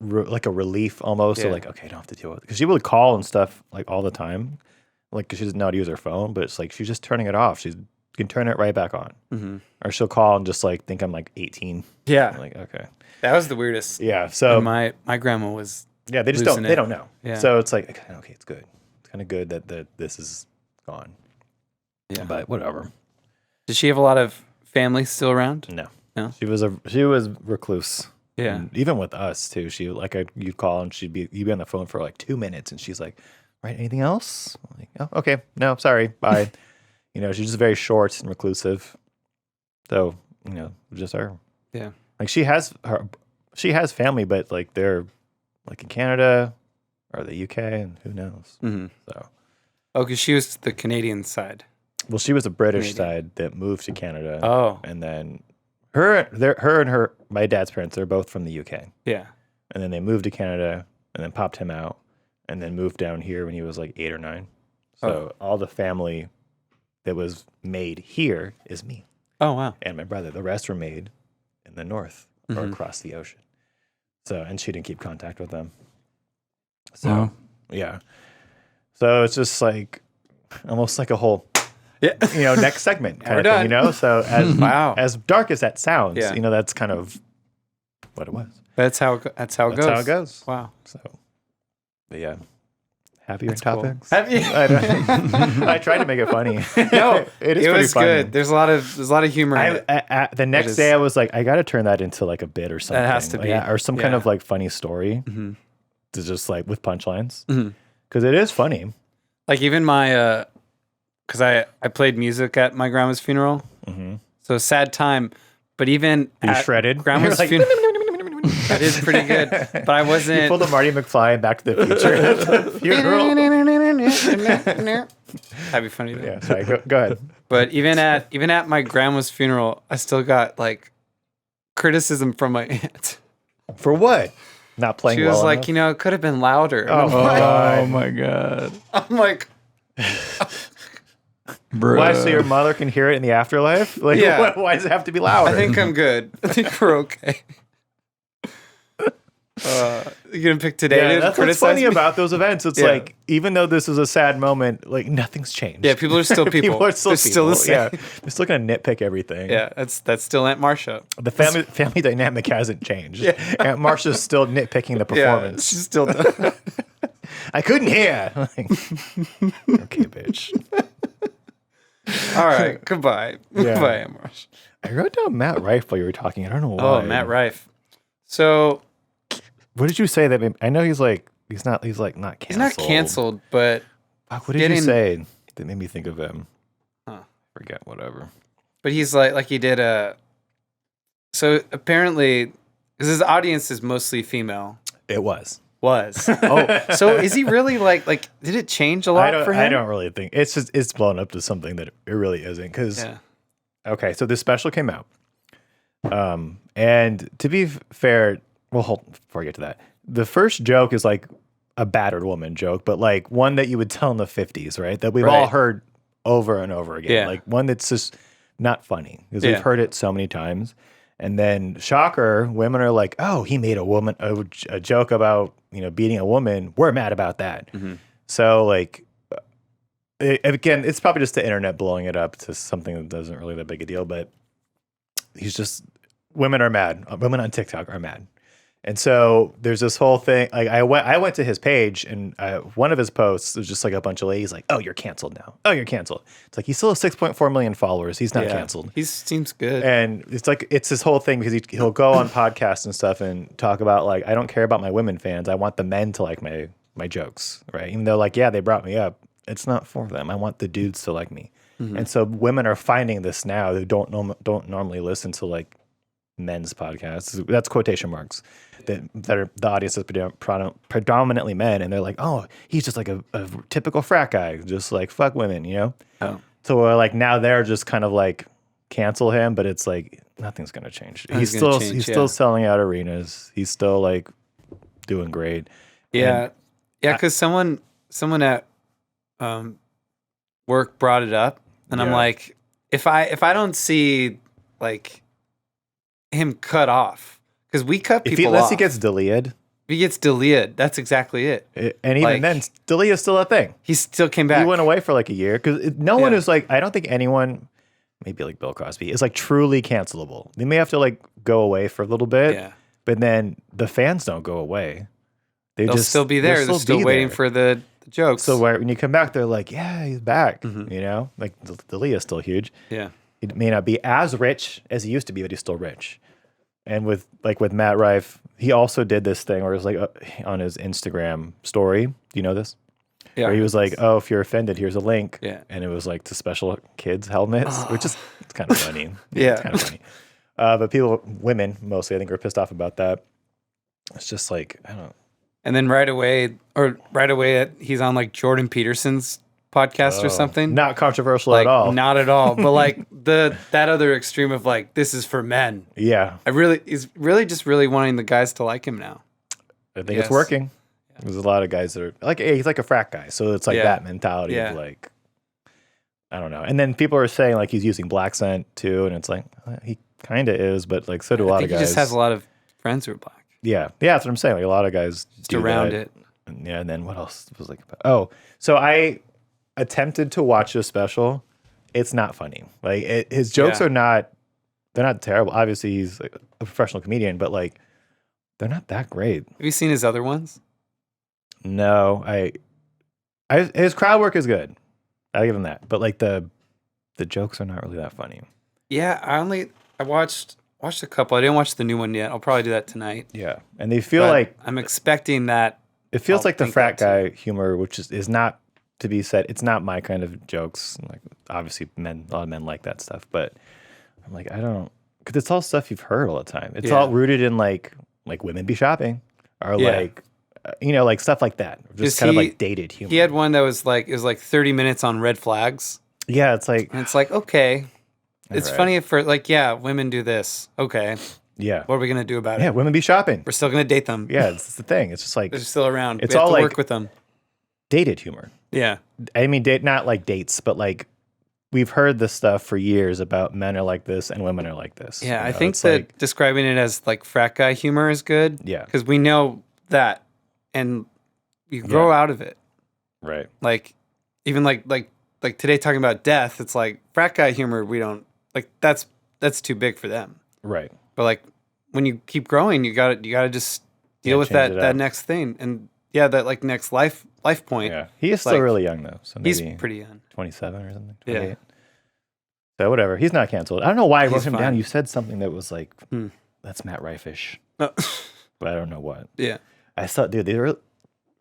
like a relief almost. So like, okay, I don't have to deal with it. Because she would call and stuff like all the time. Like, because she doesn't know how to use her phone, but it's like she's just turning it off. You can turn it right back on. Or she'll call and just like think I'm like 18. Yeah. I'm like, okay. That was the weirdest. Yeah. So my grandma was. Yeah, they just don't. They don't know. Yeah. So it's like, okay, it's good. It's kind of good that this is gone. Yeah. But whatever. Did she have a lot of family still around? No. No. She was recluse. Yeah. And even with us too. She you'd call and you'd be on the phone for like 2 minutes, and she's like, "Right, anything else?" I'm like, "Oh, okay. No, sorry. Bye." She's just very short and reclusive. So, just her. Yeah. Like she has family, but like they're like in Canada or the UK, and who knows. So. Oh, because she was the Canadian side. Well, she was a British side that moved to Canada. Oh. And then my dad's parents, they're both from the UK. Yeah. And then they moved to Canada and then popped him out and then moved down here when he was like 8 or 9. So all the family that was made here is me. Oh, wow. And my brother. The rest were made in the north or across the ocean. So, and she didn't keep contact with them. So, yeah. So it's just like almost like a whole, next segment kind of thing, So as dark as that sounds, that's kind of what it was. That's how it goes. That's how it goes. Wow. So, but yeah. Happier That's topics. Cool. I tried to make it funny. No, it is it pretty was funny. good. There's a lot of humor in it. The next day, I was like, I got to turn that into like a bit or something. That has to be, or some kind of like funny story, to just like with punchlines, because it is funny. Like even my, because I played music at my grandma's funeral, so sad time. But even you at shredded grandma's funeral. That is pretty good, but I wasn't. You pulled a Marty McFly and Back to the Future at the funeral. That'd be funny. Though. Yeah, sorry. Go ahead. But even at my grandma's funeral, I still got like criticism from my aunt. For what? Not playing. She was well like, enough? it could have been louder. Oh my god. I'm like. Bruh. Why? So your mother can hear it in the afterlife? Like, why does it have to be louder? I think I'm good. I think we're okay. You gonna pick today to that's criticize what's funny me? about those events. It's like, even though this is a sad moment, like nothing's changed. Yeah, people are still people. People are still They're people. still the same. Yeah, they're still gonna nitpick everything. Yeah, that's still Aunt Marcia. The family dynamic hasn't changed. Aunt Marcia's still nitpicking the performance. Yeah, she's still done. I couldn't hear. Like, okay, bitch. All right, goodbye. Yeah. Goodbye, Aunt Marcia. I wrote down Matt Rife while you were talking. I don't know why. Oh, Matt Rife. So what did you say that I know he's not canceled. he's not canceled, but fuck, what did you say that made me think of him? Forget, whatever. But he's like he did a. So apparently, because his audience is mostly female. It was. Oh, so is he really like? Did it change a lot for him? I don't really think it's blown up to something that it really isn't. Because okay, so this special came out, and to be fair, well, before I get to that, the first joke is like a battered woman joke, but like one that you would tell in the 50s, right? That we've all heard over and over again. Yeah. Like one that's just not funny because we've heard it so many times. And then shocker, women are like, oh, he made a joke about, beating a woman. We're mad about that. So like, again, it's probably just the internet blowing it up to something that doesn't really that big a deal, but women are mad. Women on TikTok are mad. And so there's this whole thing. Like I went to his page, and one of his posts was just like a bunch of ladies like, "Oh, you're canceled now. Oh, you're canceled." It's like he still has 6.4 million followers. He's not canceled. He seems good. And it's this whole thing because he'll go on podcasts and stuff and talk about like, I don't care about my women fans. I want the men to like my jokes, right? Even though like, yeah, they brought me up. It's not for them. I want the dudes to like me. And so women are finding this now who don't normally listen to like men's podcasts. That's quotation marks. That are the audience is predominantly men, and they're like, oh, he's just like a typical frat guy, just like fuck women, Oh. So like now they're just kind of like cancel him, but it's like nothing's gonna change. He's still selling out arenas. He's still like doing great. Yeah, because someone at work brought it up, and I'm like, if I don't see like him cut off. Because we cut people unless off. he gets deleted. If he gets deleted, that's exactly it. And even then, delete is still a thing. He still came back. He went away for like a year because no one is like, I don't think anyone, maybe like Bill Cosby, is like truly cancelable. They may have to like go away for a little bit, but then the fans don't go away. They'll still be there. They're still waiting for the jokes. So when you come back, they're like, yeah, he's back. Like D'Elia is still huge. Yeah. He may not be as rich as he used to be, but he's still rich. And with Matt Rife, he also did this thing where it was like on his Instagram story. Do you know this? Yeah. Where he was like, oh, if you're offended, here's a link. Yeah. And it was like to special kids helmets, which is it's kind of funny. Yeah. It's kind of funny. But women mostly, I think, are pissed off about that. It's just like, I don't know. And then right away, he's on like Jordan Peterson's podcast or something. Not controversial like, at all. Not at all. But like that other extreme of like, this is for men. Yeah. He's really wanting the guys to like him now. I think it's working. Yeah. There's a lot of guys that are like, hey, he's like a frat guy. So it's like that mentality of like, I don't know. And then people are saying like he's using black scent too. And it's like, he kind of is, but like so do a lot of guys. He just has a lot of friends who are black. Yeah. Yeah, that's what I'm saying. Like a lot of guys just do around it. And then what else was like, so I attempted to watch this special. It's not funny. Like his jokes are not, they're not terrible. Obviously he's like a professional comedian, but like they're not that great. Have you seen his other ones? No, his crowd work is good. I'll give him that. But like the jokes are not really that funny. Yeah, I watched a couple. I didn't watch the new one yet. I'll probably do that tonight. Yeah. And they feel like I'm expecting that. It feels like the frat guy humor, which is not to be said. It's not my kind of jokes. Like obviously a lot of men like that stuff, but I'm like, I don't, because it's all stuff you've heard all the time. It's all rooted in like women be shopping or like, like stuff like that. Just kind of like dated humor. He had one that was like, it was like 30 minutes on red flags. Yeah. It's like, okay. It's funny for like, women do this. Okay. Yeah. What are we going to do about it? Yeah. Women be shopping. We're still going to date them. Yeah. It's the thing. It's just like, they're still around. It's we have all to like work with them. Dated humor. Yeah. I mean, not like dates, but like we've heard this stuff for years about men are like this and women are like this. Yeah. I think that like, describing it as like frat guy humor is good. Yeah. Because we know that and you grow out of it. Right. Like even like today talking about death, it's like frat guy humor. We don't like that's too big for them. Right. But like when you keep growing, you gotta just deal with that next thing. And that like next life point. Yeah. He is still really young though. So he's pretty young. 27 or something. 28. Yeah. So whatever. He's not canceled. I don't know why I wrote him down. You said something that was like, that's Matt Rife-ish. No. But I don't know what. Yeah. I thought, dude,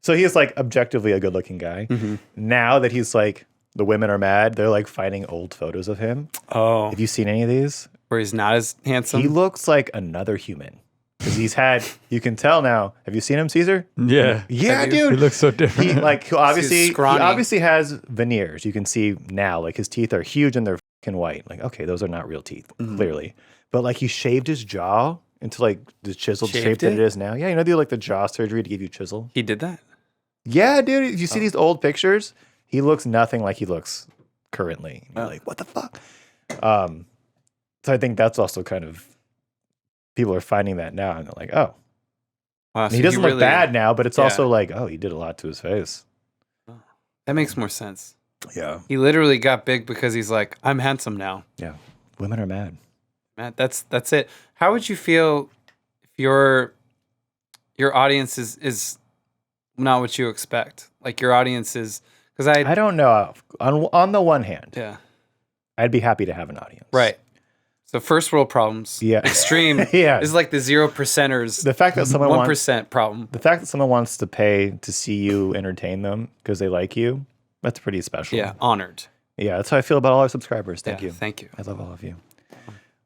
so he's like objectively a good looking guy. Mm-hmm. Now that he's like, the women are mad, they're like finding old photos of him. Oh. Have you seen any of these? Where he's not as handsome? He looks like another human. Because you can tell now. Have you seen him, Caesar? Yeah. Yeah, dude. He looks so different. He obviously has veneers. You can see now, like his teeth are huge and they're fucking white. Like, okay, those are not real teeth, clearly. But like he shaved his jaw into like the chiseled shape that it is now. Yeah, they do like the jaw surgery to give you chisel. He did that? Yeah, dude. If you see these old pictures, he looks nothing like he looks currently. You're like, what the fuck? So I think that's also kind of people are finding that now, and they're like, oh, Wow, and so he doesn't look really, bad now, but it's Yeah. also like, oh, he did a lot to his face. That makes more sense. Yeah, He literally got big because he's like, I'm handsome now. yeah. Women are mad. Man, that's it. How would you feel if your audience is not what you expect? Like your audience is, because I don't know. On the one hand, yeah, I'd be happy to have an audience. right. So first world problems, Yeah. extreme, Yeah. is like the 0%ers, The fact that someone 1% problem. the fact that someone wants to pay to see you entertain them because they like you, that's pretty special. Yeah, honored. Yeah, that's how I feel about all our subscribers. Thank Yeah, you. Thank you. I love all of you.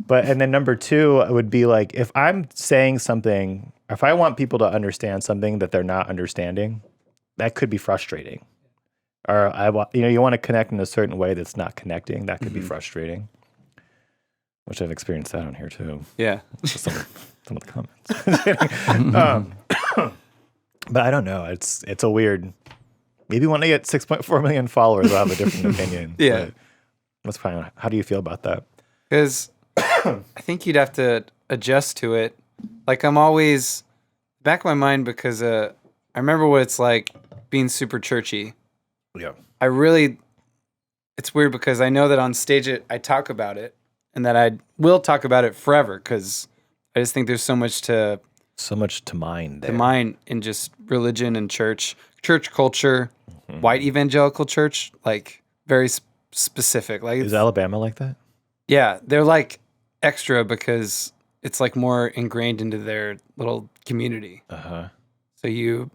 And then number two would be like, if I'm saying something, if I want people to understand something that they're not understanding, that could be frustrating. Or you want to connect in a certain way that's not connecting. That could be frustrating. Which I've experienced that on here too. Yeah. Some of the comments. But I don't know. It's a weird. Maybe when I get 6.4 million followers, I'll have a different opinion. Yeah. But that's fine. How do you feel about that? Because I think you'd have to adjust to it. Like I'm always back of my mind because I remember what it's like being super churchy. Yeah. It's weird because I know that on stage I talk about it and that I will talk about it forever because I just think there's so much to mine there. to mine in just religion and church culture, white evangelical church, like very specific. Like Is Alabama like that? yeah, they're like extra because it's like more ingrained into their little community. So you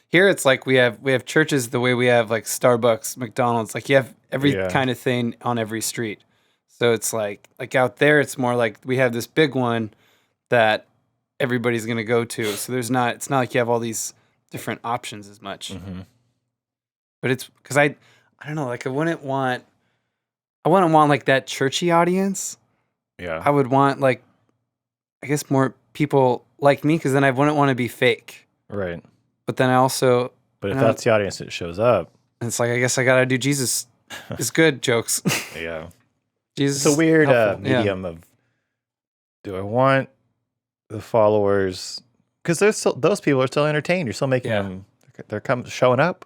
here it's like we have churches the way we have like Starbucks, McDonald's, like you have every kind of thing on every street. So it's like out there it's more like we have this big one that everybody's going to go to. So it's not like you have all these different options as much. But it's cuz I don't know, like I wouldn't want like that churchy audience. Yeah. I would want like I guess more people like me cuz then I wouldn't want to be fake. Right. But then I also But if that's the audience that shows up, it's like I guess I got to do Jesus is good jokes. yeah. Jesus It's a weird helpful. medium of, do I want the followers, because those people are still entertained. You're still making them, they're showing up.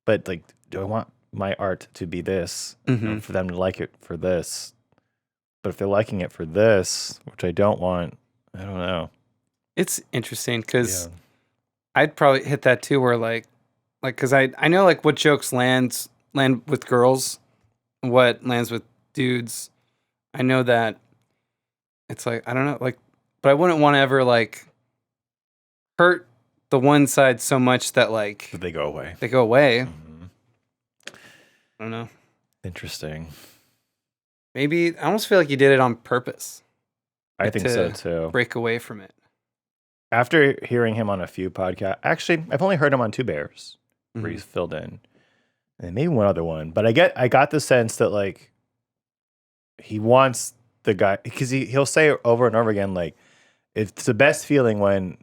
But like, do I want my art to be this, for them to like it for this? But if they're liking it for this, which I don't want, I don't know. It's interesting because I'd probably hit that too, where like because I know like what jokes land with girls, what lands with dudes. I know that it's like I don't know, like, but I wouldn't want to ever like hurt the one side so much that like But they go away. I don't know. Interesting. Maybe I almost feel like you did it on purpose. I think so too. Break away from it. After hearing him on a few podcasts, actually, I've only heard him on Two Bears, where he's filled in, and maybe one other one. But I got the sense that like he wants the guy, because he'll say over and over again, like, it's the best feeling when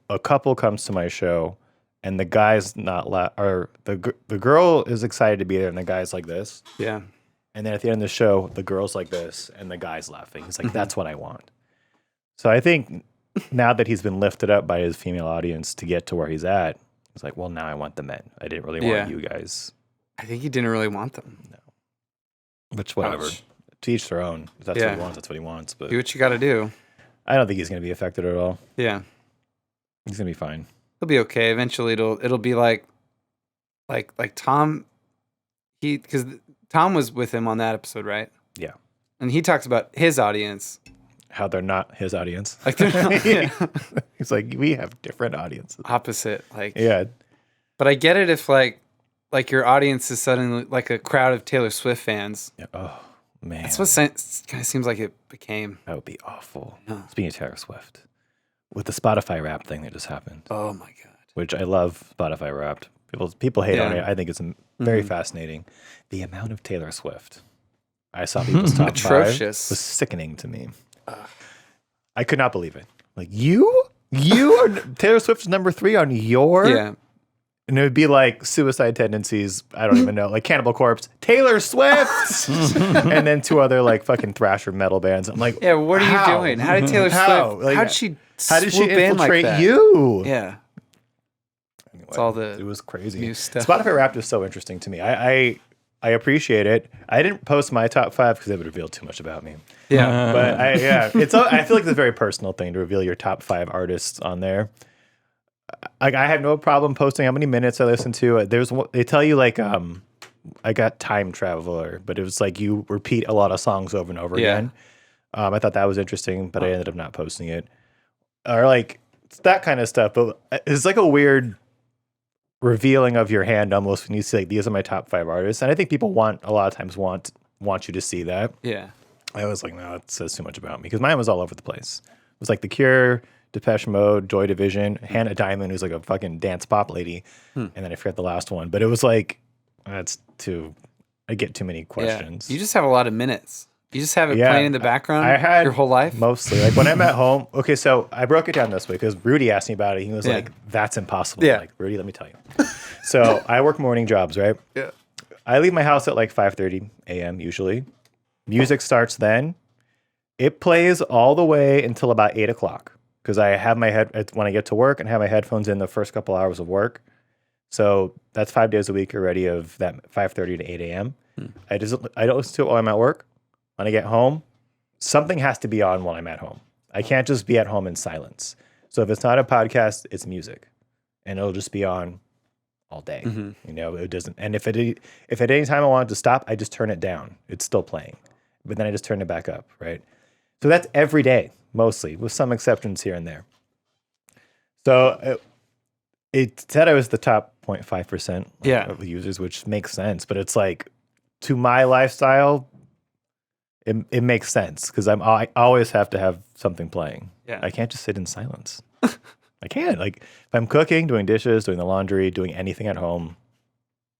a couple comes to my show and the guy's not or the girl is excited to be there and the guy's like this. Yeah. And then at the end of the show, the girl's like this and the guy's laughing. He's like, that's what I want. So I think now that he's been lifted up by his female audience to get to where he's at, he's like, well, now I want the men. I didn't really want you guys. I think he didn't really want them. No. Which, whatever. Ouch. To each their own. If that's what he wants, that's what he wants. But Do what you got to do. I don't think he's going to be affected at all. Yeah. He's going to be fine. He'll be okay. Eventually it'll be like Tom, because Tom was with him on that episode, right? Yeah. And he talks about his audience. How they're not his audience. Like they're not, He's like, we have different audiences. opposite. Like, Yeah. but I get it if like your audience is suddenly like a crowd of Taylor Swift fans. Yeah. Oh, man. That's what kind of seems like it became. That would be awful. Yeah. Speaking of Taylor Swift, with the Spotify Wrapped thing that just happened, Oh my God. which I love Spotify Wrapped. People hate on it. I think it's very fascinating. The amount of Taylor Swift I saw people's top Atrocious. 5 was sickening to me. I could not believe it. Like, you are Taylor Swift's number 3 on your... Yeah. And it would be like Suicide Tendencies, I don't even know, like Cannibal Corpse, Taylor Swift, and then 2 other like fucking thrash or metal bands. I'm like, yeah, what are you doing? How did Taylor Swift? Like, how did she infiltrate like that? you? Yeah, Anyway, it's all the it was crazy. new stuff. Spotify Wrapped is so interesting to me. I appreciate it. I didn't post my top 5 because it would reveal too much about me. Yeah, But I feel like it's a very personal thing to reveal your top 5 artists on there. Like I had no problem posting how many minutes I listened to. They tell you like I got Time Traveler, but it was like you repeat a lot of songs over and over again. I thought that was interesting, but I ended up not posting it. Or like it's that kind of stuff. But it's like a weird revealing of your hand almost when you say like these are my top 5 artists. And I think people a lot of times want you to see that. Yeah. I was like, no, it says too much about me because mine was all over the place. It was like The Cure, Depeche Mode, Joy Division, Hannah Diamond, who's like a fucking dance pop lady, and then I forget the last one. But it was like, I get too many questions. Yeah. You just have a lot of minutes. You just have it playing in the background I had your whole life? Mostly. Like when I'm at home, okay, so I broke it down this way because Rudy asked me about it. He was like, that's impossible. Yeah. I'm like, Rudy, let me tell you. So I work morning jobs, right? Yeah. I leave my house at like 5:30 a.m. usually. Music starts then. It plays all the way until about 8 o'clock. Because I have when I get to work and have my headphones in the first couple hours of work. So that's 5 days a week already of that 5:30 to 8 a.m. I don't listen to it while I'm at work. When I get home, something has to be on while I'm at home. I can't just be at home in silence. So if it's not a podcast, it's music. And it'll just be on all day. You know, it doesn't. And if at any time I want it to stop, I just turn it down. It's still playing. But then I just turn it back up, right? So that's every day. Mostly, with some exceptions here and there. So it said I was the top 0.5% of the users, which makes sense. But it's like, to my lifestyle, it makes sense because I always have to have something playing. Yeah. I can't just sit in silence. I can't. Like if I'm cooking, doing dishes, doing the laundry, doing anything at home,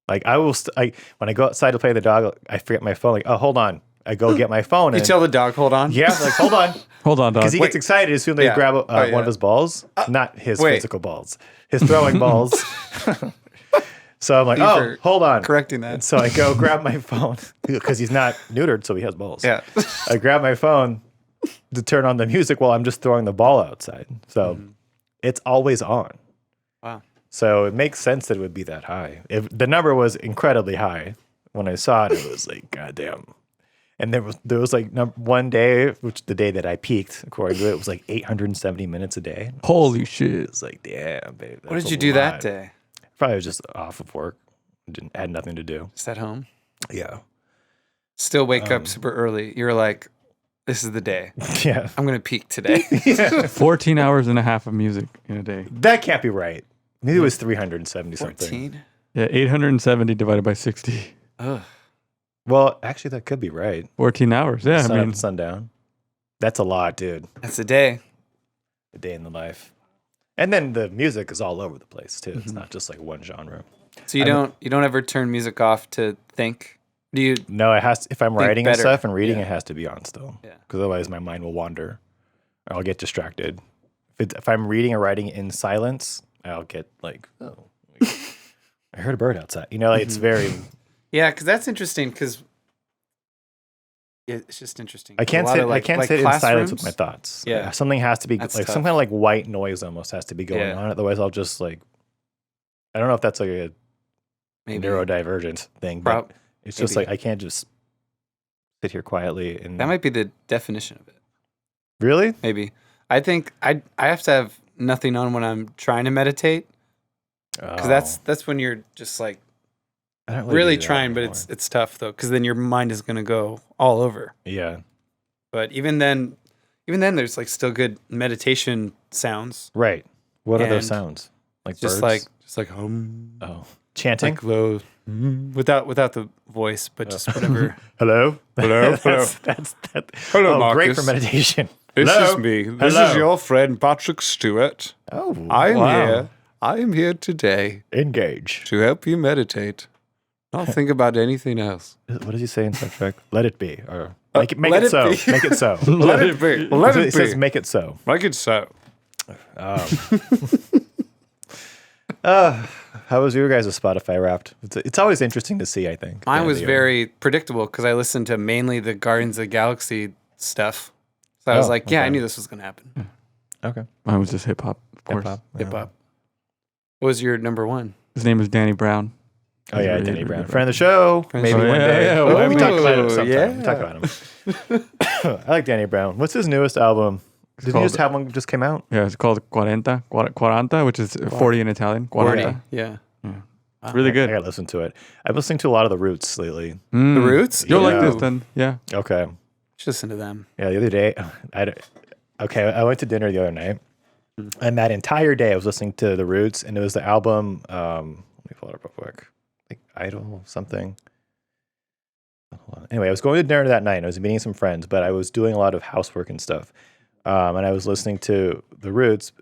like I will. When I go outside to play the dog, I forget my phone. Like, oh, hold on. I go get my phone. You tell the dog, hold on? Yeah, like, hold on. Hold on, dog. Because he gets excited as soon as they grab one of his balls. Not his physical balls. His throwing balls. So I'm like, hold on. Correcting that. And so I go grab my phone. Because he's not neutered, so he has balls. Yeah. I grab my phone to turn on the music while I'm just throwing the ball outside. So it's always on. Wow. So it makes sense that it would be that high. If the number was incredibly high, when I saw it, it was like, goddamn. And there was like one day, which the day that I peaked, according to it, was like 870 minutes a day. Holy shit. It's like, damn, babe. What did you do that day? Probably was just off of work. Had nothing to do. Just at home? Yeah. Still wake up super early. You're like, this is the day. Yeah. I'm going to peak today. 14 hours and a half of music in a day. That can't be right. Maybe it was 370 something. 14? Yeah, 870 divided by 60. Ugh. Well, actually, that could be right. 14 hours. Yeah, Sun up, sundown. That's a lot, dude. That's a day. A day in the life. And then the music is all over the place too. It's not just like one genre. So you don't ever turn music off to think? Do you? No, it has to, if I'm writing and better. stuff and reading, it has to be on still. Yeah. Because otherwise my mind will wander. Or I'll get distracted. If I'm reading or writing in silence, I'll get like, I heard a bird outside. You know, like, it's very... Yeah, because that's interesting because it's just interesting. I can't sit in silence with my thoughts. Yeah. Something has to be That's like tough. some kind of like white noise almost has to be going on. Otherwise I'll just like, I don't know if that's like a neurodivergent thing, but it's just like I can't just sit here quietly. And that might be the definition of it. Really? Maybe. I think I have to have nothing on when I'm trying to meditate because that's when you're just like I don't really do that trying, anymore. but it's tough though because then your mind is going to go all over. Yeah. But even then, there's like still good meditation sounds. Right. What are those And sounds? Like Just birds? like hum. Oh, chanting. Like low, without the voice, but just whatever. Hello. Hello. That's Hello, oh, great Marcus. for meditation. This Hello? is me. This Hello? is your friend Patrick Stewart. Oh, I'm wow. here. I am here today Engage. to help you meditate. Not think about anything else. What does he say in Star Trek? Let it be, or make it let it so. be. Make it so. Let it be. Let It it says be. make it so. Make it so. How was your guys' Spotify Wrapped? It's always interesting to see, I think. Mine was very predictable because I listened to mainly the Guardians of the Galaxy stuff. So I was like, yeah, I knew this was going to happen. Okay. Mine was just hip hop, of course. Hip hop. What was your number one? His name is Danny Brown. Oh, yeah, Danny Brown. Friend of the show. Maybe one day. Yeah, we talk about him sometime. Yeah. We talk about him. I like Danny Brown. What's his newest album? Didn't you just have one just came out? Yeah, it's called Quaranta, which is 40 in Italian. 40. Yeah. It's really good. I gotta listen to it. I'm listening to a lot of the Roots lately. The Roots? You'll like this then. Yeah. Okay. Just listen to them. Yeah, the other day, I went to dinner the other night, and that entire day I was listening to the Roots, and it was the album. Let me pull it up real quick. Like Idol something. Hold on. Anyway, I was going to dinner that night. And I was meeting some friends, but I was doing a lot of housework and stuff, and I was listening to the Roots.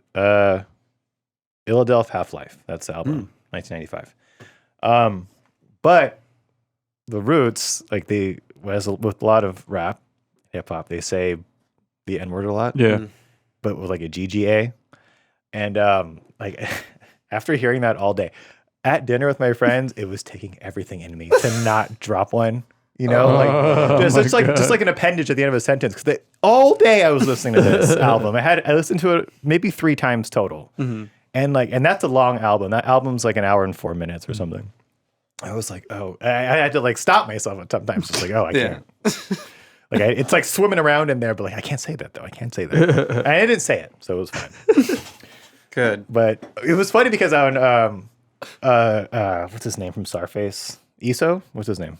Philadelphia Half-Life. That's the album, 1995. But the Roots, like with a lot of rap, hip hop, they say the N-word a lot. Yeah. But with like a GGA. And like after hearing that all day, at dinner with my friends, it was taking everything in me to not drop one. You know, just like an appendage at the end of a sentence. Because all day I was listening to this album. I listened to it maybe 3 times total. Mm-hmm. And that's a long album. That album's like an hour and 4 minutes or something. I was like, oh, I had to like stop myself at sometimes. Just like, oh, I can't. Like it's like swimming around in there, but like I can't say that though. I can't say that. And I didn't say it, so it was fine. Good. But it was funny because on what's his name from Starface? Iso? What's his name?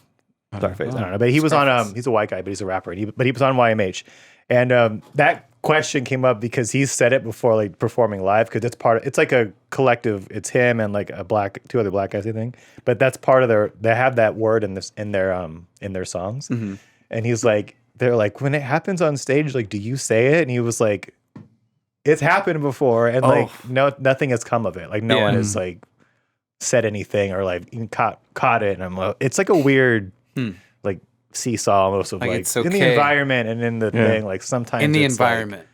Starface. I don't know. But he was on he's a white guy, but he's a rapper. But he was on YMH. And that question came up because he said it before like performing live because it's like a collective. It's him and like 2 other black guys, I think. But that's part of they have that word in their songs. Mm-hmm. And he's like, they're like, when it happens on stage, like, do you say it? And he was like, it's happened before, and like nothing has come of it. Like no one has like said anything or like even caught it. And I'm like, it's like a weird like seesaw almost of like it's okay. in the environment and in the thing. Like sometimes in the it's environment.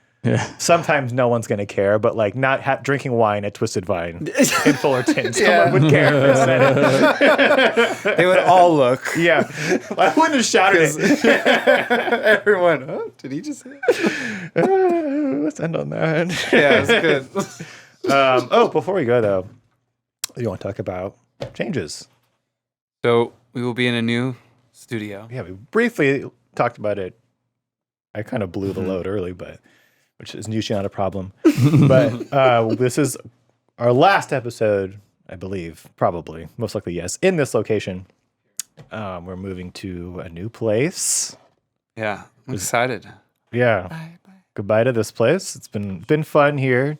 Sometimes no one's gonna care, but like not drinking wine at Twisted Vine in Fullerton, someone would care for a minute. They would all look. Yeah, I wouldn't have shouted it. Everyone, oh, did he just say it? Let's end on that. Yeah, it's good. Before we go though, you want to talk about changes? So we will be in a new studio. Yeah, we briefly talked about it. I kind of blew the load early, which is usually not a problem. But this is our last episode, I believe, probably, most likely, yes, in this location. We're moving to a new place. Yeah, I'm excited. Yeah. Bye. Goodbye to this place. It's been fun here.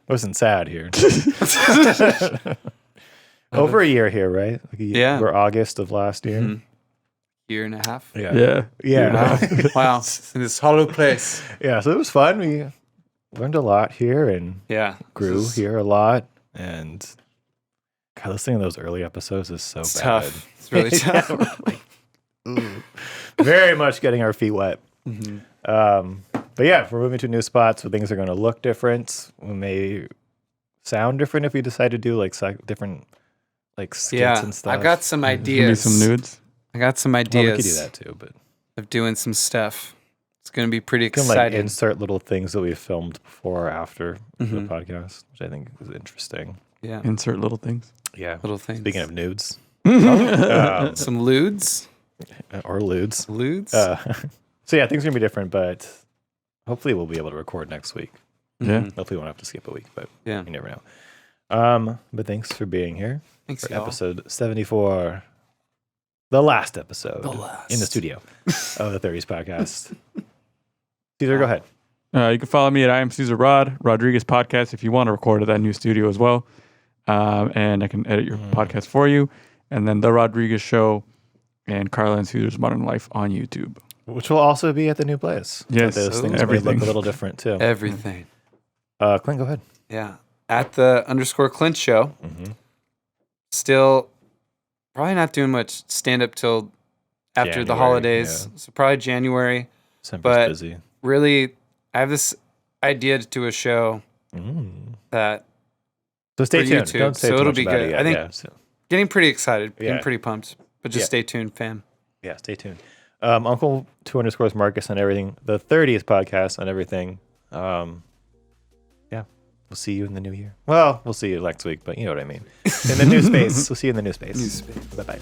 Wasn't sad here. Over a year here, right? Yeah. We're August of last year. Mm-hmm. Year and a half. Yeah. Wow. In this hollow place. Yeah, so it was fun. We learned a lot here and grew here a lot. And God, listening to those early episodes is so bad. Tough. It's really tough. Very much getting our feet wet. Mm-hmm. But yeah, we're moving to new spots, so things are going to look different. We may sound different if we decide to do like different like skits and stuff. I've got some ideas. Maybe some nudes. I got some ideas. Well, we could do that too, but of doing some stuff. It's going to be pretty you can exciting. like insert little things that we filmed before or after the podcast, which I think is interesting. Yeah, insert little things. Yeah, little things. Speaking of nudes, some lewds or lewds. Lewds. So yeah, things are gonna be different, but hopefully we'll be able to record next week. Yeah, hopefully we won't have to skip a week, but yeah, you never know. But thanks for being here. Thanks for y'all. Episode 74. The last episode in the studio of the 30s podcast. Caesar, go ahead. You can follow me at I am Caesar Rodriguez Podcast if you want to record at that new studio as well. And I can edit your podcast for you. And then The Rodriguez Show and Carla and Caesar's Modern Life on YouTube. Which will also be at the new place. Yes, so those things may look a little different too. Everything. Clint, go ahead. Yeah. At the _Clint show. Mm-hmm. Still probably not doing much stand-up till after the holidays. Yeah. So probably January. December's busy. Really, I have this idea to do a show that So stay for tuned. YouTube. Don't say So too it'll much be about good. it yet. I think Yeah, so, getting pretty excited, getting Yeah. pretty pumped. But just Yeah. stay tuned, fam. yeah, stay tuned. Uncle 2_ Marcus on everything. The 30th podcast on everything. Yeah, we'll see you in the new year. Well, we'll see you next week, but you know what I mean. In the new space. We'll see you in the new space. New space. Bye-bye.